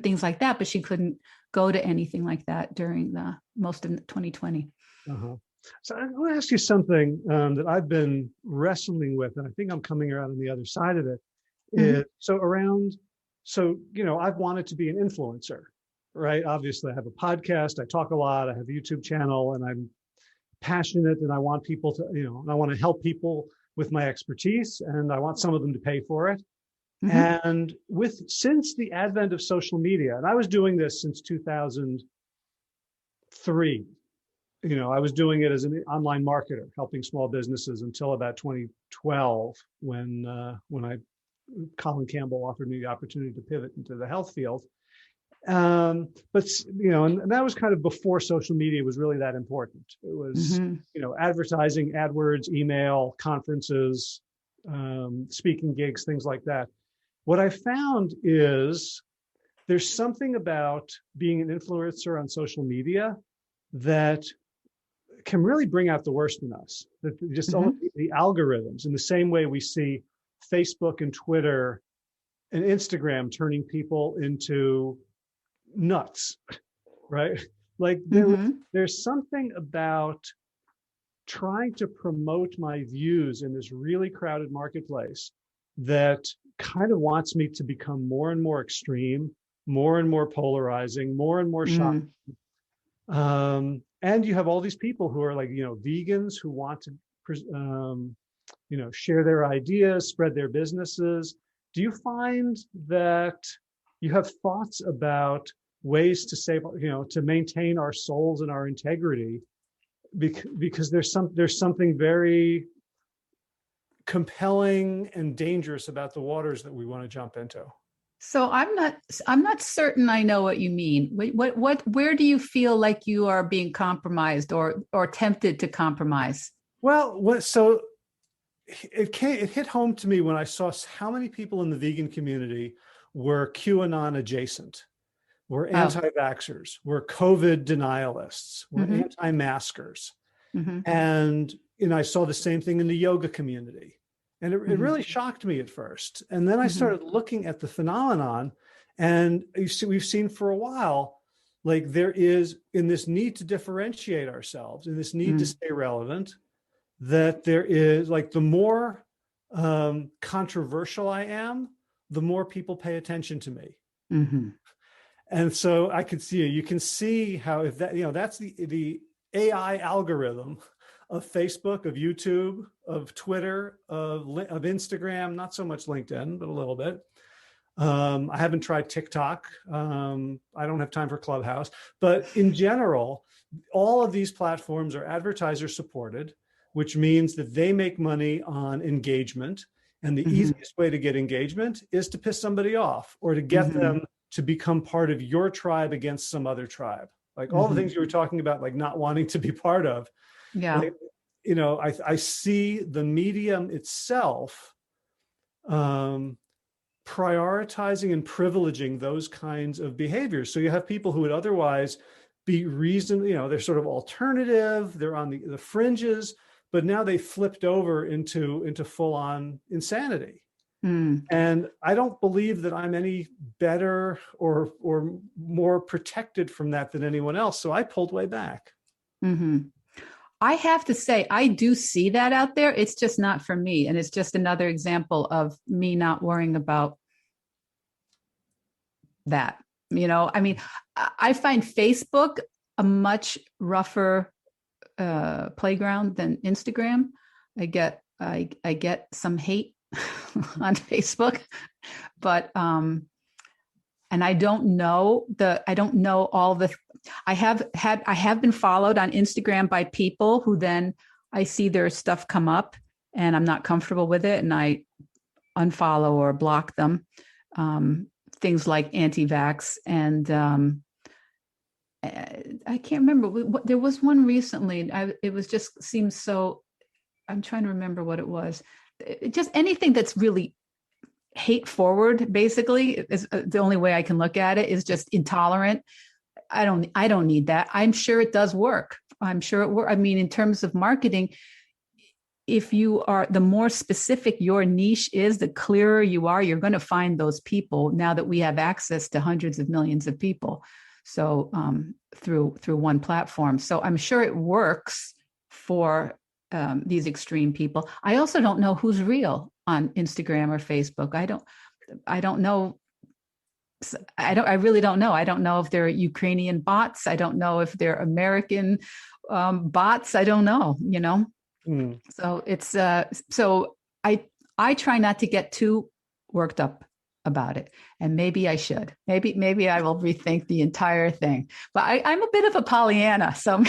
[SPEAKER 2] things like that, but she couldn't go to anything like that during most of 2020.
[SPEAKER 1] So I want to ask you something that I've been wrestling with, and I think I'm coming around on the other side of it. I've wanted to be an influencer, right? Obviously, I have a podcast, I talk a lot, I have a YouTube channel, and I'm passionate, and I want people to, and I want to help people with my expertise, and I want some of them to pay for it. And since the advent of social media, and I was doing this since 2003, I was doing it as an online marketer, helping small businesses until about 2012, when Colin Campbell offered me the opportunity to pivot into the health field. And that was kind of before social media was really that important. It was, advertising, AdWords, email, conferences, speaking gigs, things like that. What I found is there's something about being an influencer on social media that can really bring out the worst in us. That just all the algorithms, in the same way we see Facebook and Twitter and Instagram turning people into nuts, right? Like there's something about trying to promote my views in this really crowded marketplace that kind of wants me to become more and more extreme, more and more polarizing, more and more shocking. And you have all these people who are like, vegans who want to, share their ideas, spread their businesses. Do you find that you have thoughts about ways to save, to maintain our souls and our integrity? Because there's something very compelling and dangerous about the waters that we want to jump into.
[SPEAKER 2] So I'm not certain I know what you mean. Where do you feel like you are being compromised or tempted to compromise?
[SPEAKER 1] Well, it hit home to me when I saw how many people in the vegan community were QAnon adjacent, were anti-vaxxers, were COVID denialists, were anti-maskers. And I saw the same thing in the yoga community. And it really shocked me at first. And then I started looking at the phenomenon, and we've seen for a while, like there is, in this need to differentiate ourselves, in this need to stay relevant, that there is, like, the more controversial I am, the more people pay attention to me. And so I could see, you can see how, if that, that's the AI algorithm of Facebook, of YouTube, of Twitter, of Instagram, not so much LinkedIn, but a little bit. I haven't tried TikTok. I don't have time for Clubhouse. But in general, all of these platforms are advertiser supported, which means that they make money on engagement. And the
[SPEAKER 2] Mm-hmm.
[SPEAKER 1] easiest way to get engagement is to piss somebody off or to get
[SPEAKER 2] Mm-hmm.
[SPEAKER 1] them to become part of your tribe against some other tribe. Like all the
[SPEAKER 2] Mm-hmm.
[SPEAKER 1] things you were talking about, like not wanting to be part of.
[SPEAKER 2] Yeah.
[SPEAKER 1] Like, I see the medium itself prioritizing and privileging those kinds of behaviors. So you have people who would otherwise be they're sort of alternative, they're on the fringes, but now they flipped over into full on insanity.
[SPEAKER 2] Mm.
[SPEAKER 1] And I don't believe that I'm any better or more protected from that than anyone else. So I pulled way back.
[SPEAKER 2] Mm-hmm. I have to say, I do see that out there. It's just not for me. And it's just another example of me not worrying about that. I mean, I find Facebook a much rougher playground than Instagram. I get some hate on Facebook, but and I don't know all the I have been followed on Instagram by people who then I see their stuff come up and I'm not comfortable with it and I unfollow or block them. Things like anti-vax and I can't remember. There was one recently. It was just seems so. I'm trying to remember what it was. Just anything that's really hate forward, basically, is the only way I can look at it. Is just intolerant. I don't need that. I'm sure it does work. I'm sure it works. I mean, in terms of marketing, if you are, the more specific your niche is, the clearer you are, you're going to find those people now that we have access to hundreds of millions of people. So through one platform. So I'm sure it works for these extreme people. I also don't know who's real on Instagram or Facebook. I don't know. I really don't know. I don't know if they're Ukrainian bots. I don't know if they're American bots. I don't know,
[SPEAKER 1] Mm.
[SPEAKER 2] So it's so I try not to get too worked up about it, and maybe I should. Maybe I will rethink the entire thing. But I'm a bit of a Pollyanna, so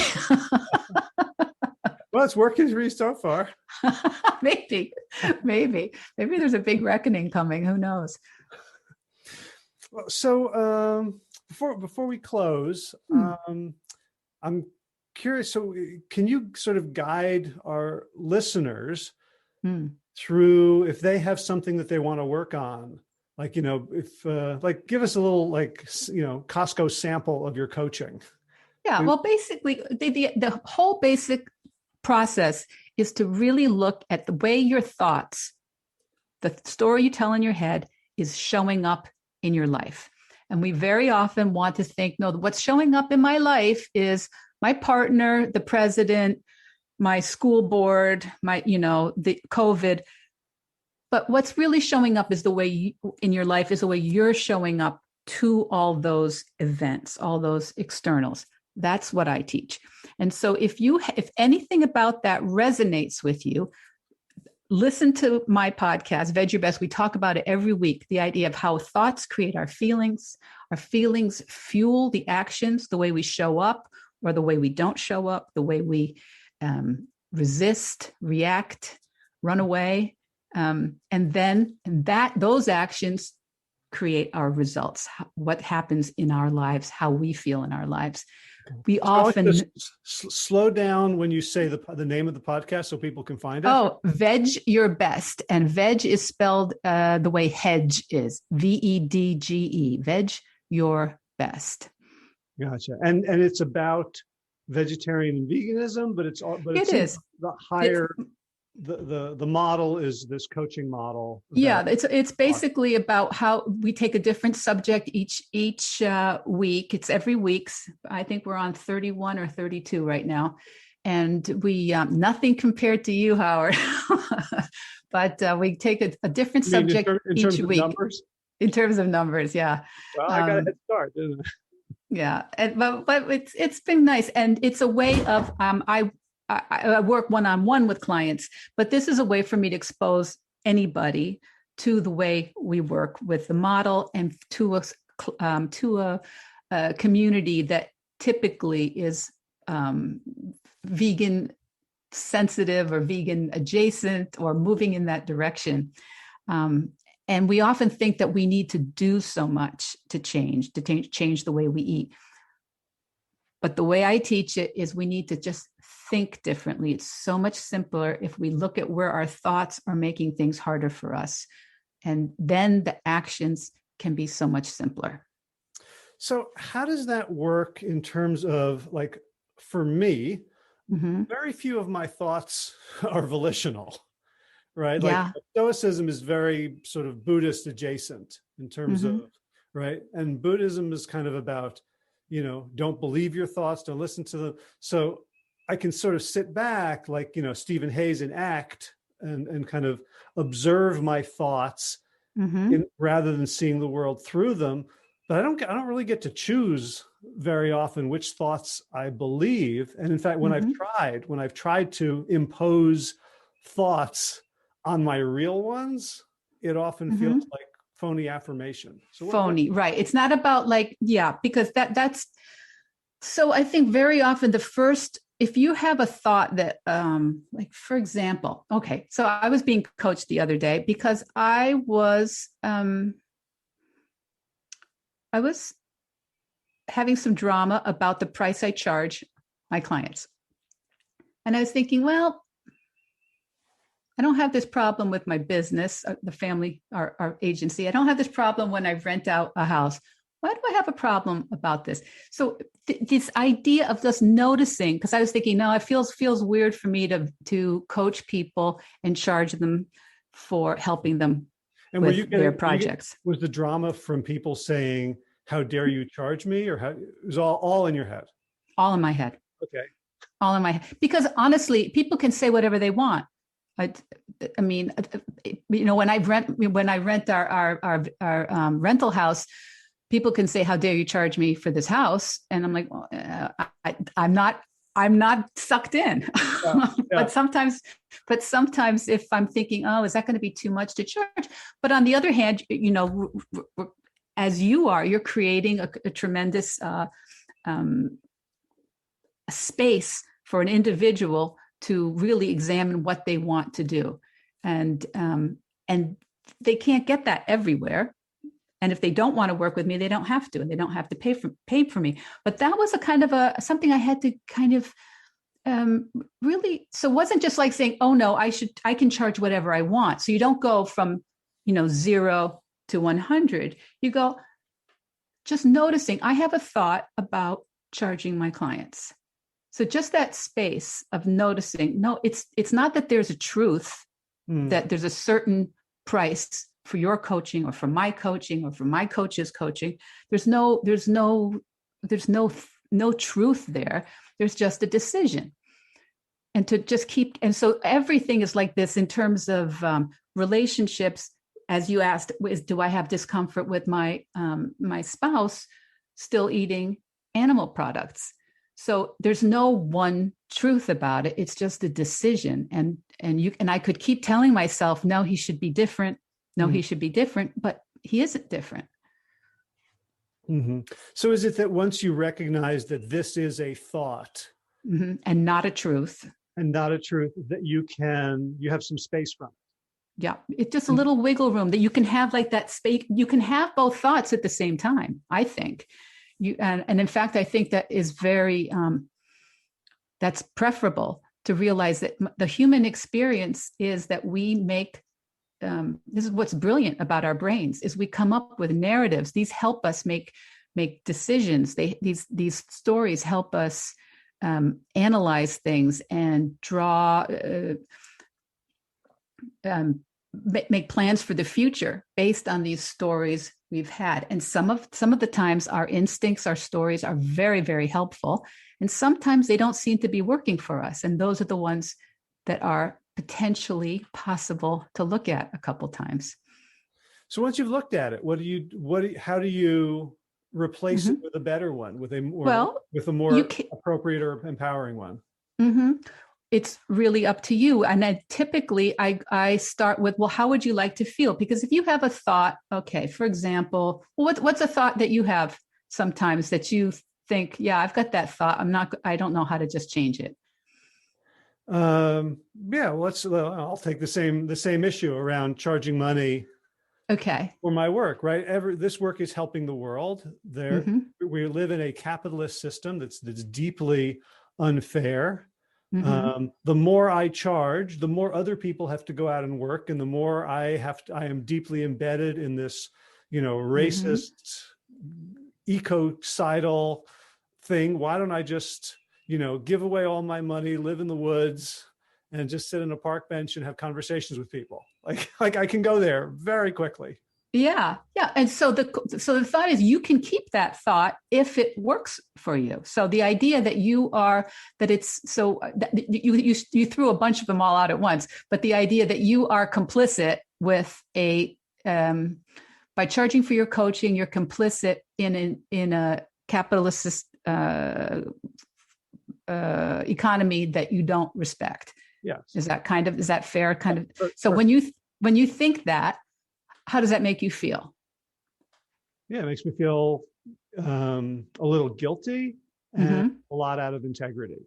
[SPEAKER 1] Well, it's working for you so far.
[SPEAKER 2] maybe there's a big reckoning coming. Who knows?
[SPEAKER 1] So before we close, I'm curious. So can you sort of guide our listeners through if they have something that they want to work on? Like, if like give us a little Costco sample of your coaching.
[SPEAKER 2] Yeah, well, basically, the whole basic process is to really look at the way your thoughts, the story you tell in your head, is showing up in your life. And we very often want to think, no, what's showing up in my life is my partner, the president, my school board, the COVID. But what's really showing up is the way in your life is the way you're showing up to all those events, all those externals. That's what I teach. And so if anything about that resonates with you, listen to my podcast, Vedge Your Best. We talk about it every week, the idea of how thoughts create our feelings fuel the actions, the way we show up or the way we don't show up, the way we resist, react, run away. And then those actions create our results, what happens in our lives, how we feel in our lives. We often
[SPEAKER 1] slow down when you say the name of the podcast so people can find it.
[SPEAKER 2] Oh, Vedge Your Best. And veg is spelled the way hedge is, VEDGE, Vedge Your Best.
[SPEAKER 1] Gotcha. And it's about vegetarian and veganism, but it
[SPEAKER 2] is
[SPEAKER 1] the higher the model is this coaching model.
[SPEAKER 2] Yeah, it's basically about how we take a different subject each week. It's every week. I think we're on 31 or 32 right now, and we nothing compared to you, Howard. But we take a different subject each week. In terms of numbers, yeah.
[SPEAKER 1] Well, I got a head start, didn't I?
[SPEAKER 2] Yeah, but it's been nice, and it's a way of I work one-on-one with clients, but this is a way for me to expose anybody to the way we work with the model and to a community that typically is vegan sensitive or vegan adjacent or moving in that direction. And we often think that we need to do so much to change the way we eat. But the way I teach it is we need to just think differently. It's so much simpler if we look at where our thoughts are making things harder for us. And then the actions can be so much simpler.
[SPEAKER 1] So how does that work in terms of, like, for me, very few of my thoughts are volitional, right?
[SPEAKER 2] Yeah.
[SPEAKER 1] Like Stoicism is very sort of Buddhist adjacent in terms of, right? And Buddhism is kind of about, you know, don't believe your thoughts, don't listen to them. So I can sort of sit back like, you know, Stephen Hayes in ACT and kind of observe my thoughts rather than seeing the world through them. But I don't really get to choose very often which thoughts I believe. And in fact, when I've tried to impose thoughts on my real ones, it often feels like phony affirmation. So
[SPEAKER 2] phony, right? It's not about like, yeah, because that's so. I think very often if you have a thought that, like, for example, okay, so I was being coached the other day because I was having some drama about the price I charge my clients. And I was thinking, well, I don't have this problem with my business, the family, our agency. I don't have this problem when I rent out a house. Why do I have a problem about this? So this idea of just noticing, because I was thinking, no, it feels weird for me to coach people and charge them for helping them with their projects.
[SPEAKER 1] Was the drama from people saying, how dare you charge me? Or it was all in your head?
[SPEAKER 2] All in my head.
[SPEAKER 1] Okay.
[SPEAKER 2] All in my head. Because honestly, people can say whatever they want. I mean, you know, when I rent our rental house, people can say, "How dare you charge me for this house?" And I'm like, well, I'm not sucked in. Yeah. But sometimes, if I'm thinking, "Oh, is that going to be too much to charge?" But on the other hand, you know, as you're creating a tremendous space for an individual to really examine what they want to do. And they can't get that everywhere. And if they don't want to work with me, they don't have to, and they don't have to pay for me. But that was a kind of something I had to kind of really, so it wasn't just like saying, oh no, I can charge whatever I want. So you don't go from, you know, 0 to 100. You go just noticing, I have a thought about charging my clients. So just that space of noticing, no, it's not that there's a truth, that there's a certain price for your coaching or for my coaching or for my coach's coaching. There's no truth there. There's just a decision. And to just keep, and so everything is like this in terms of relationships. As you asked, do I have discomfort with my spouse still eating animal products? So there's no one truth about it. It's just a decision. And I could keep telling myself, no, he should be different. No, he should be different, but he isn't different.
[SPEAKER 1] So is it that once you recognize that this is a thought
[SPEAKER 2] and not a truth,
[SPEAKER 1] that you have some space from it?
[SPEAKER 2] Yeah, it's just a little wiggle room that you can have, like that space. You can have both thoughts at the same time, I think. And in fact, I think that is very, that's preferable, to realize that the human experience is that we make, this is what's brilliant about our brains, is we come up with narratives. These help us make decisions. These stories help us analyze things and draw, make plans for the future based on these stories we've had. And some of the times our instincts, our stories are very, very helpful. And sometimes they don't seem to be working for us. And those are the ones that are potentially possible to look at a couple times.
[SPEAKER 1] So once you've looked at it, how do you replace it with a better one, with a more appropriate or empowering one?
[SPEAKER 2] it's really up to you. And then typically I start with, well, how would you like to feel? Because if you have a thought, okay, for example, what's a thought that you have sometimes that you think, yeah, I've got that thought. I don't know how to just change it.
[SPEAKER 1] Yeah, I'll take the same issue around charging money
[SPEAKER 2] Okay.
[SPEAKER 1] for my work, right? This work is helping the world.
[SPEAKER 2] Mm-hmm.
[SPEAKER 1] We live in a capitalist system that's deeply unfair.
[SPEAKER 2] Mm-hmm.
[SPEAKER 1] The more I charge, the more other people have to go out and work, and the more I am deeply embedded in this,
[SPEAKER 2] Mm-hmm.
[SPEAKER 1] racist, ecocidal thing. Why don't I just, give away all my money, live in the woods, and just sit on a park bench and have conversations with people? Like I can go there very quickly.
[SPEAKER 2] Yeah, yeah. And so the thought is you can keep that thought if it works for you. So the idea that you threw a bunch of them all out at once, but the idea that you are complicit with by charging for your coaching, you're complicit in a capitalist economy that you don't respect.
[SPEAKER 1] Yes.
[SPEAKER 2] Is that fair? Kind of. So when you think that, how does that make you feel?
[SPEAKER 1] Yeah, it makes me feel a little guilty and a lot out of integrity.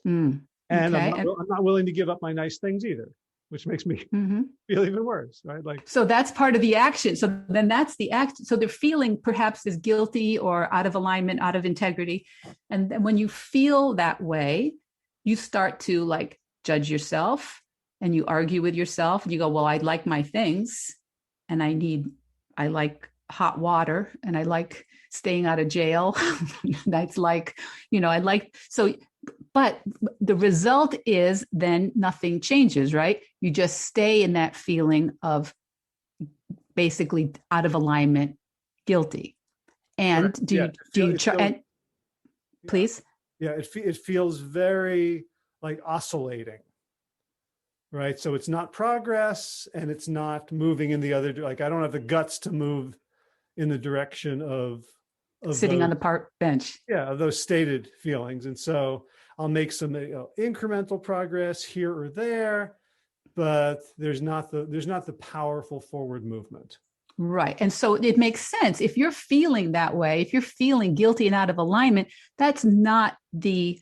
[SPEAKER 2] Mm.
[SPEAKER 1] And
[SPEAKER 2] Okay.
[SPEAKER 1] I'm not willing to give up my nice things either, which makes me feel even worse, right?
[SPEAKER 2] So that's part of the action. So then that's the act. So the feeling perhaps is guilty or out of alignment, out of integrity. And then when you feel that way, you start to judge yourself and you argue with yourself and you go, well, I like my things and I like hot water and I like staying out of jail. That's but the result is then nothing changes, right? You just stay in that feeling of basically out of alignment, guilty. And please?
[SPEAKER 1] Yeah, it feels very oscillating. Right. So it's not progress and it's not moving in the other, I don't have the guts to move in the direction of
[SPEAKER 2] sitting on the park bench.
[SPEAKER 1] Yeah. Of those stated feelings. And so I'll make some incremental progress here or there, but there's not the powerful forward movement.
[SPEAKER 2] Right. And so it makes sense. If you're feeling that way, if you're feeling guilty and out of alignment, that's not the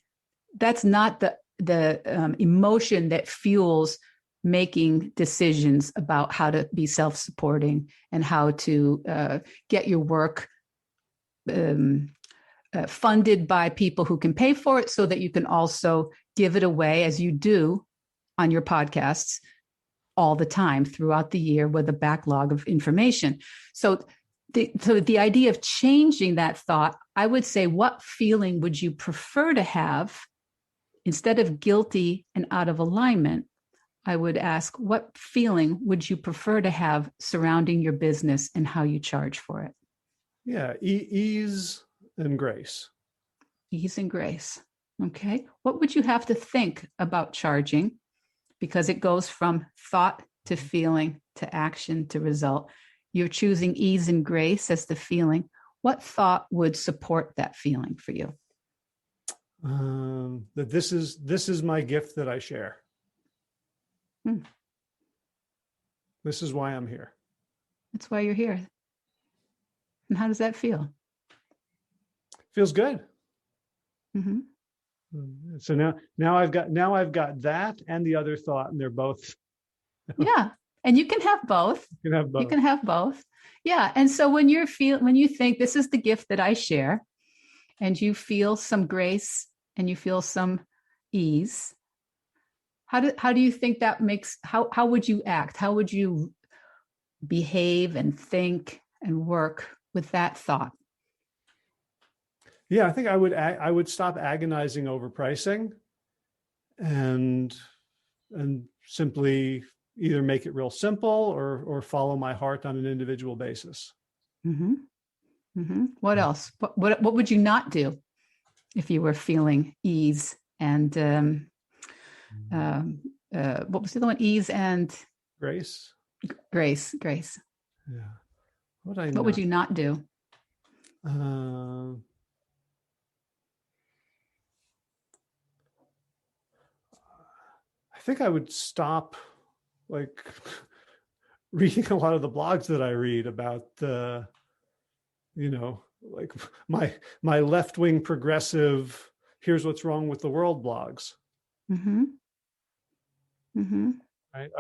[SPEAKER 2] emotion that fuels making decisions about how to be self-supporting and how to get your work funded by people who can pay for it so that you can also give it away as you do on your podcasts all the time throughout the year with a backlog of information. So the idea of changing that thought, I would say, what feeling would you prefer to have? Instead of guilty and out of alignment, I would ask, what feeling would you prefer to have surrounding your business and how you charge for it?
[SPEAKER 1] Yeah, ease and grace.
[SPEAKER 2] Ease and grace. Okay. What would you have to think about charging? Because it goes from thought to feeling to action to result. You're choosing ease and grace as the feeling. What thought would support that feeling for you?
[SPEAKER 1] That this is my gift that I share. This is why I'm here.
[SPEAKER 2] That's why you're here. And how does that feel?
[SPEAKER 1] Feels good.
[SPEAKER 2] Mm-hmm.
[SPEAKER 1] So now I've got that and the other thought, and they're both.
[SPEAKER 2] Yeah, and you can have both.
[SPEAKER 1] You can have both.
[SPEAKER 2] You can have both. Yeah, and so when you think this is the gift that I share, and you feel some grace and you feel some ease, how do you think that makes, how would you act? How would you behave and think and work with that thought?
[SPEAKER 1] Yeah, I think I would stop agonizing over pricing and simply either make it real simple or follow my heart on an individual basis.
[SPEAKER 2] Mm-hmm. Mm-hmm. What else? What would you not do if you were feeling ease and what was the other one? Ease and
[SPEAKER 1] grace.
[SPEAKER 2] Grace.
[SPEAKER 1] Yeah.
[SPEAKER 2] What would you not do?
[SPEAKER 1] think I would stop like reading a lot of the blogs that I read about like my left-wing progressive, here's what's wrong with the world blogs.
[SPEAKER 2] Mm-hmm. Mm-hmm.
[SPEAKER 1] Right?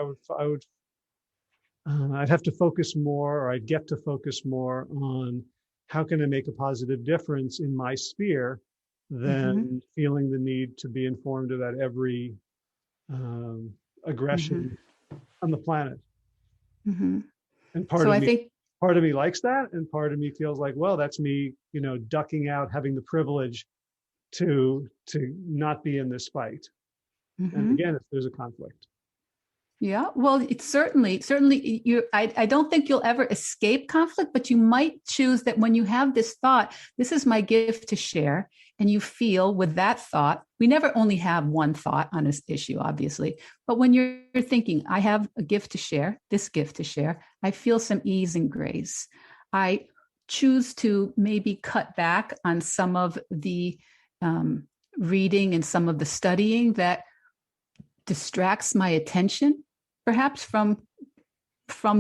[SPEAKER 1] I'd have to focus more, or I'd get to focus more on how can I make a positive difference in my sphere
[SPEAKER 2] Mm-hmm.
[SPEAKER 1] than feeling the need to be informed about every aggression on the planet.
[SPEAKER 2] Mm-hmm.
[SPEAKER 1] And
[SPEAKER 2] So I think,
[SPEAKER 1] part of me likes that, and part of me feels like, well, that's me, ducking out, having the privilege to not be in this fight. And
[SPEAKER 2] mm-hmm.
[SPEAKER 1] again, if there's a conflict.
[SPEAKER 2] Yeah, well, it's certainly I don't think you'll ever escape conflict, but you might choose that when you have this thought, this is my gift to share, and you feel with that thought, we never only have one thought on this issue, obviously, but when you're thinking, I have a gift to share, this gift to share, I feel some ease and grace. I choose to maybe cut back on some of the reading and some of the studying that distracts my attention perhaps from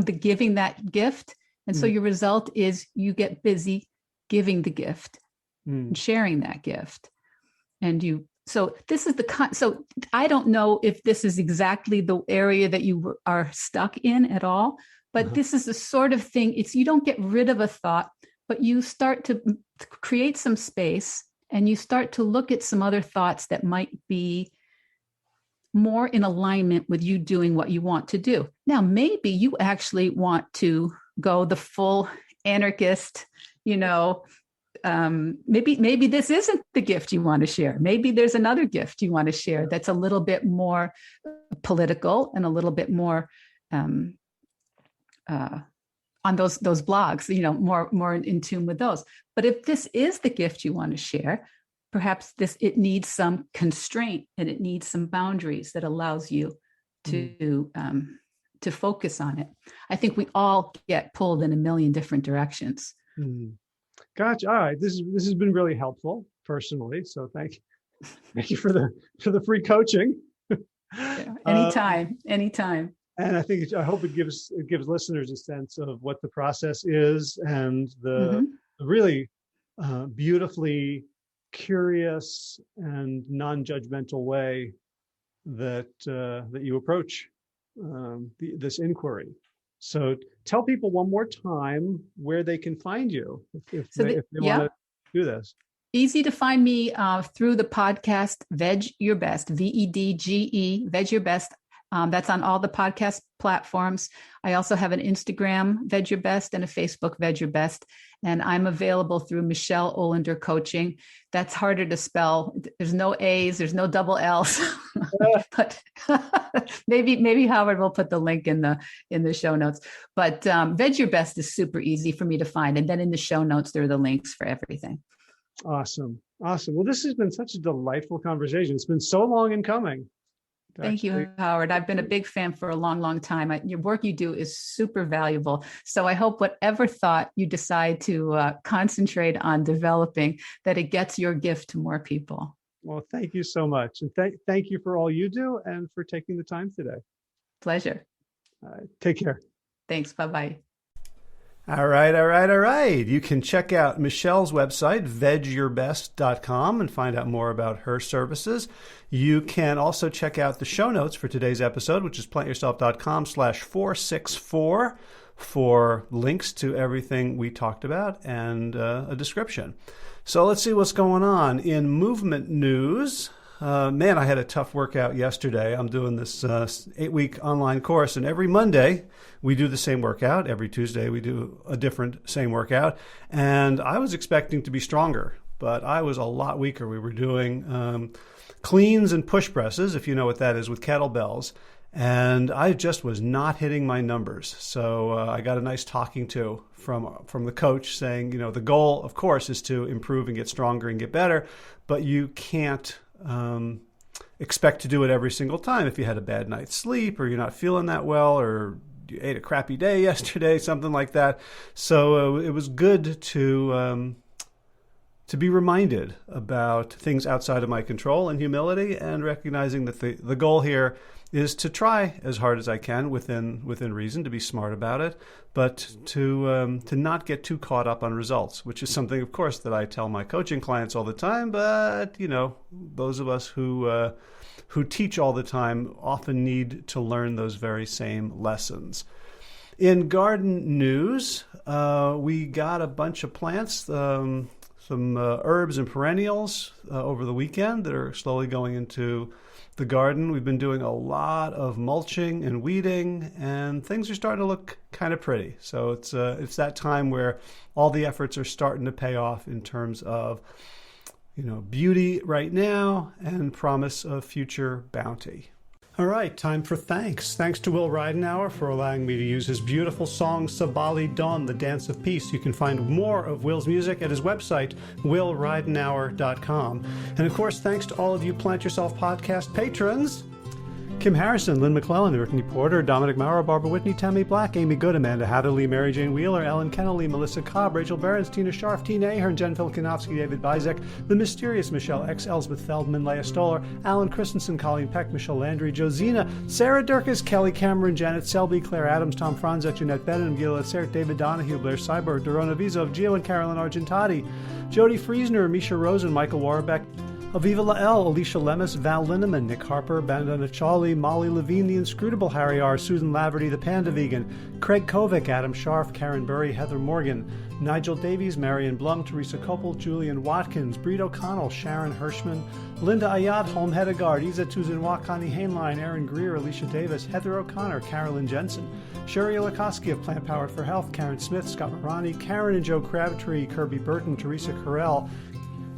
[SPEAKER 2] the giving that gift. And so your result is you get busy giving the gift and sharing that gift. And so this is so I don't know if this is exactly the area that you are stuck in at all, but this is the sort of thing, you don't get rid of a thought, but you start to create some space and you start to look at some other thoughts that might be more in alignment with you doing what you want to do. Now, maybe you actually want to go the full anarchist, maybe this isn't the gift you want to share. Maybe there's another gift you want to share that's a little bit more political and a little bit more on those blogs, more in tune with those. But if this is the gift you want to share, perhaps it needs some constraint and it needs some boundaries that allows you to focus on it. I think we all get pulled in a million different directions.
[SPEAKER 1] Gotcha. All right. This has been really helpful personally. So thank you for the free coaching.
[SPEAKER 2] Anytime.
[SPEAKER 1] And I hope it gives listeners a sense of what the process is and the really beautifully curious and non-judgmental way that you approach this inquiry. So tell people one more time where they can find you if they want to do this.
[SPEAKER 2] Easy to find me through the podcast Vedge Your Best, VEDGE, Vedge Your Best. That's on all the podcast platforms. I also have an Instagram, Vedge Your Best, and a Facebook, Vedge Your Best. And I'm available through Michele Olender Coaching. That's harder to spell. There's no A's, there's no double L's. But maybe Howard will put the link in the show notes. But Vedge Your Best is super easy for me to find. And then in the show notes, there are the links for everything.
[SPEAKER 1] Awesome. Well, this has been such a delightful conversation. It's been so long in coming.
[SPEAKER 2] Thank you, Howard. I've been a big fan for a long, long time. Your work you do is super valuable. So I hope whatever thought you decide to concentrate on developing, that it gets your gift to more people.
[SPEAKER 1] Well, thank you so much. And thank you for all you do and for taking the time today.
[SPEAKER 2] Pleasure.
[SPEAKER 1] Take care.
[SPEAKER 2] Thanks. Bye-bye.
[SPEAKER 1] All right. You can check out Michele's website, vedgeyourbest.com, and find out more about her services. You can also check out the show notes for today's episode, which is plantyourself.com/464 for links to everything we talked about and a description. So let's see what's going on. In movement news, man, I had a tough workout yesterday. I'm doing this 8-week online course, and every Monday we do the same workout. Every Tuesday we do a different same workout. And I was expecting to be stronger, but I was a lot weaker. We were doing cleans and push presses, if you know what that is, with kettlebells. And I just was not hitting my numbers. So I got a nice talking to from the coach saying, the goal, of course, is to improve and get stronger and get better, but you can't expect to do it every single time if you had a bad night's sleep or you're not feeling that well or you ate a crappy day yesterday, something like that. So it was good to to be reminded about things outside of my control, and humility, and recognizing that the goal here is to try as hard as I can within reason, to be smart about it, but to not get too caught up on results, which is something, of course, that I tell my coaching clients all the time. But those of us who teach all the time often need to learn those very same lessons. In garden news, we got a bunch of plants, some herbs and perennials over the weekend that are slowly going into the garden. We've been doing a lot of mulching and weeding, and things are starting to look kind of pretty. So it's that time where all the efforts are starting to pay off in terms of beauty right now and promise of future bounty. All right, time for thanks. Thanks to Will Ridenauer for allowing me to use his beautiful song Sabali Dawn, the Dance of Peace. You can find more of Will's music at his website, willridenauer.com. And of course, thanks to all of you Plant Yourself podcast patrons. Kim Harrison, Lynn McClellan, Brittany Porter, Dominic Maurer, Barbara Whitney, Tammy Black, Amy Good, Amanda Hatherley, Mary Jane Wheeler, Ellen Kennelly, Melissa Cobb, Rachel Behrens, Tina Scharf, Tina Ahern, Jen Filkanovsky, David Bizek, The Mysterious Michelle X, Elsbeth Feldman, Leah Stoller, Alan Christensen, Colleen Peck, Michelle Landry, Josina, Sarah Durkis, Kelly Cameron, Janet Selby, Claire Adams, Tom Franzek, Jeanette Bennett, Gila Sert, David Donahue, Blair Cyborg, Dorona Vizov, Gio and Carolyn Argentati, Jody Friesner, Misha Rosen, Michael Warbeck, Aviva Lael, Alicia Lemus, Val Linneman, Nick Harper, Bandana Charlie, Molly Levine, The Inscrutable Harry R., Susan Laverty, The Panda Vegan, Craig Kovic, Adam Scharf, Karen Burry, Heather Morgan, Nigel Davies, Marion Blum, Teresa Koppel, Julian Watkins, Breed O'Connell, Sharon Hirschman, Linda Ayad, Holm Hedegaard, Isa Tuzinwa, Connie Hainline, Aaron Greer, Alicia Davis, Heather O'Connor, Carolyn Jensen, Sherry Olakoski of Plant Powered for Health, Karen Smith, Scott Marani, Karen and Joe Crabtree, Kirby Burton, Teresa Carell,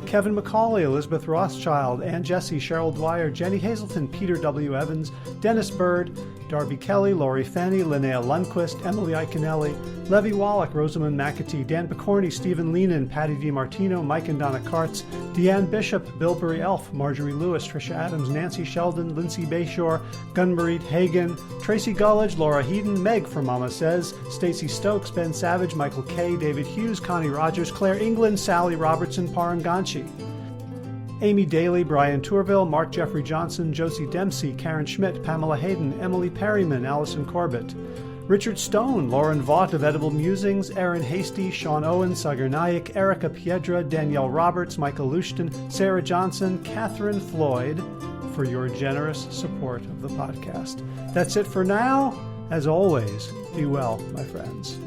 [SPEAKER 1] Kevin McCauley, Elizabeth Rothschild, Ann Jesse, Cheryl Dwyer, Jenny Hazelton, Peter W. Evans, Dennis Bird, Darby Kelly, Lori Fanny, Linnea Lundquist, Emily Iconelli, Levy Wallach, Rosamund McAtee, Dan Picorni, Stephen Leenan, Patty DiMartino, Mike and Donna Kartz, Deanne Bishop, Bilberry Elf, Marjorie Lewis, Tricia Adams, Nancy Sheldon, Lindsay Bayshore, Gunmarie Hagan, Tracy Gullidge, Laura Heaton, Meg from Mama Says, Stacey Stokes, Ben Savage, Michael Kay, David Hughes, Connie Rogers, Claire England, Sally Robertson, Paranganchi, Amy Daly, Brian Tourville, Mark Jeffrey Johnson, Josie Dempsey, Karen Schmidt, Pamela Hayden, Emily Perryman, Allison Corbett, Richard Stone, Lauren Vaught of Edible Musings, Aaron Hasty, Sean Owen, Sagar Naik, Erica Piedra, Danielle Roberts, Michael Lushton, Sarah Johnson, Catherine Floyd, for your generous support of the podcast. That's it for now. As always, be well, my friends.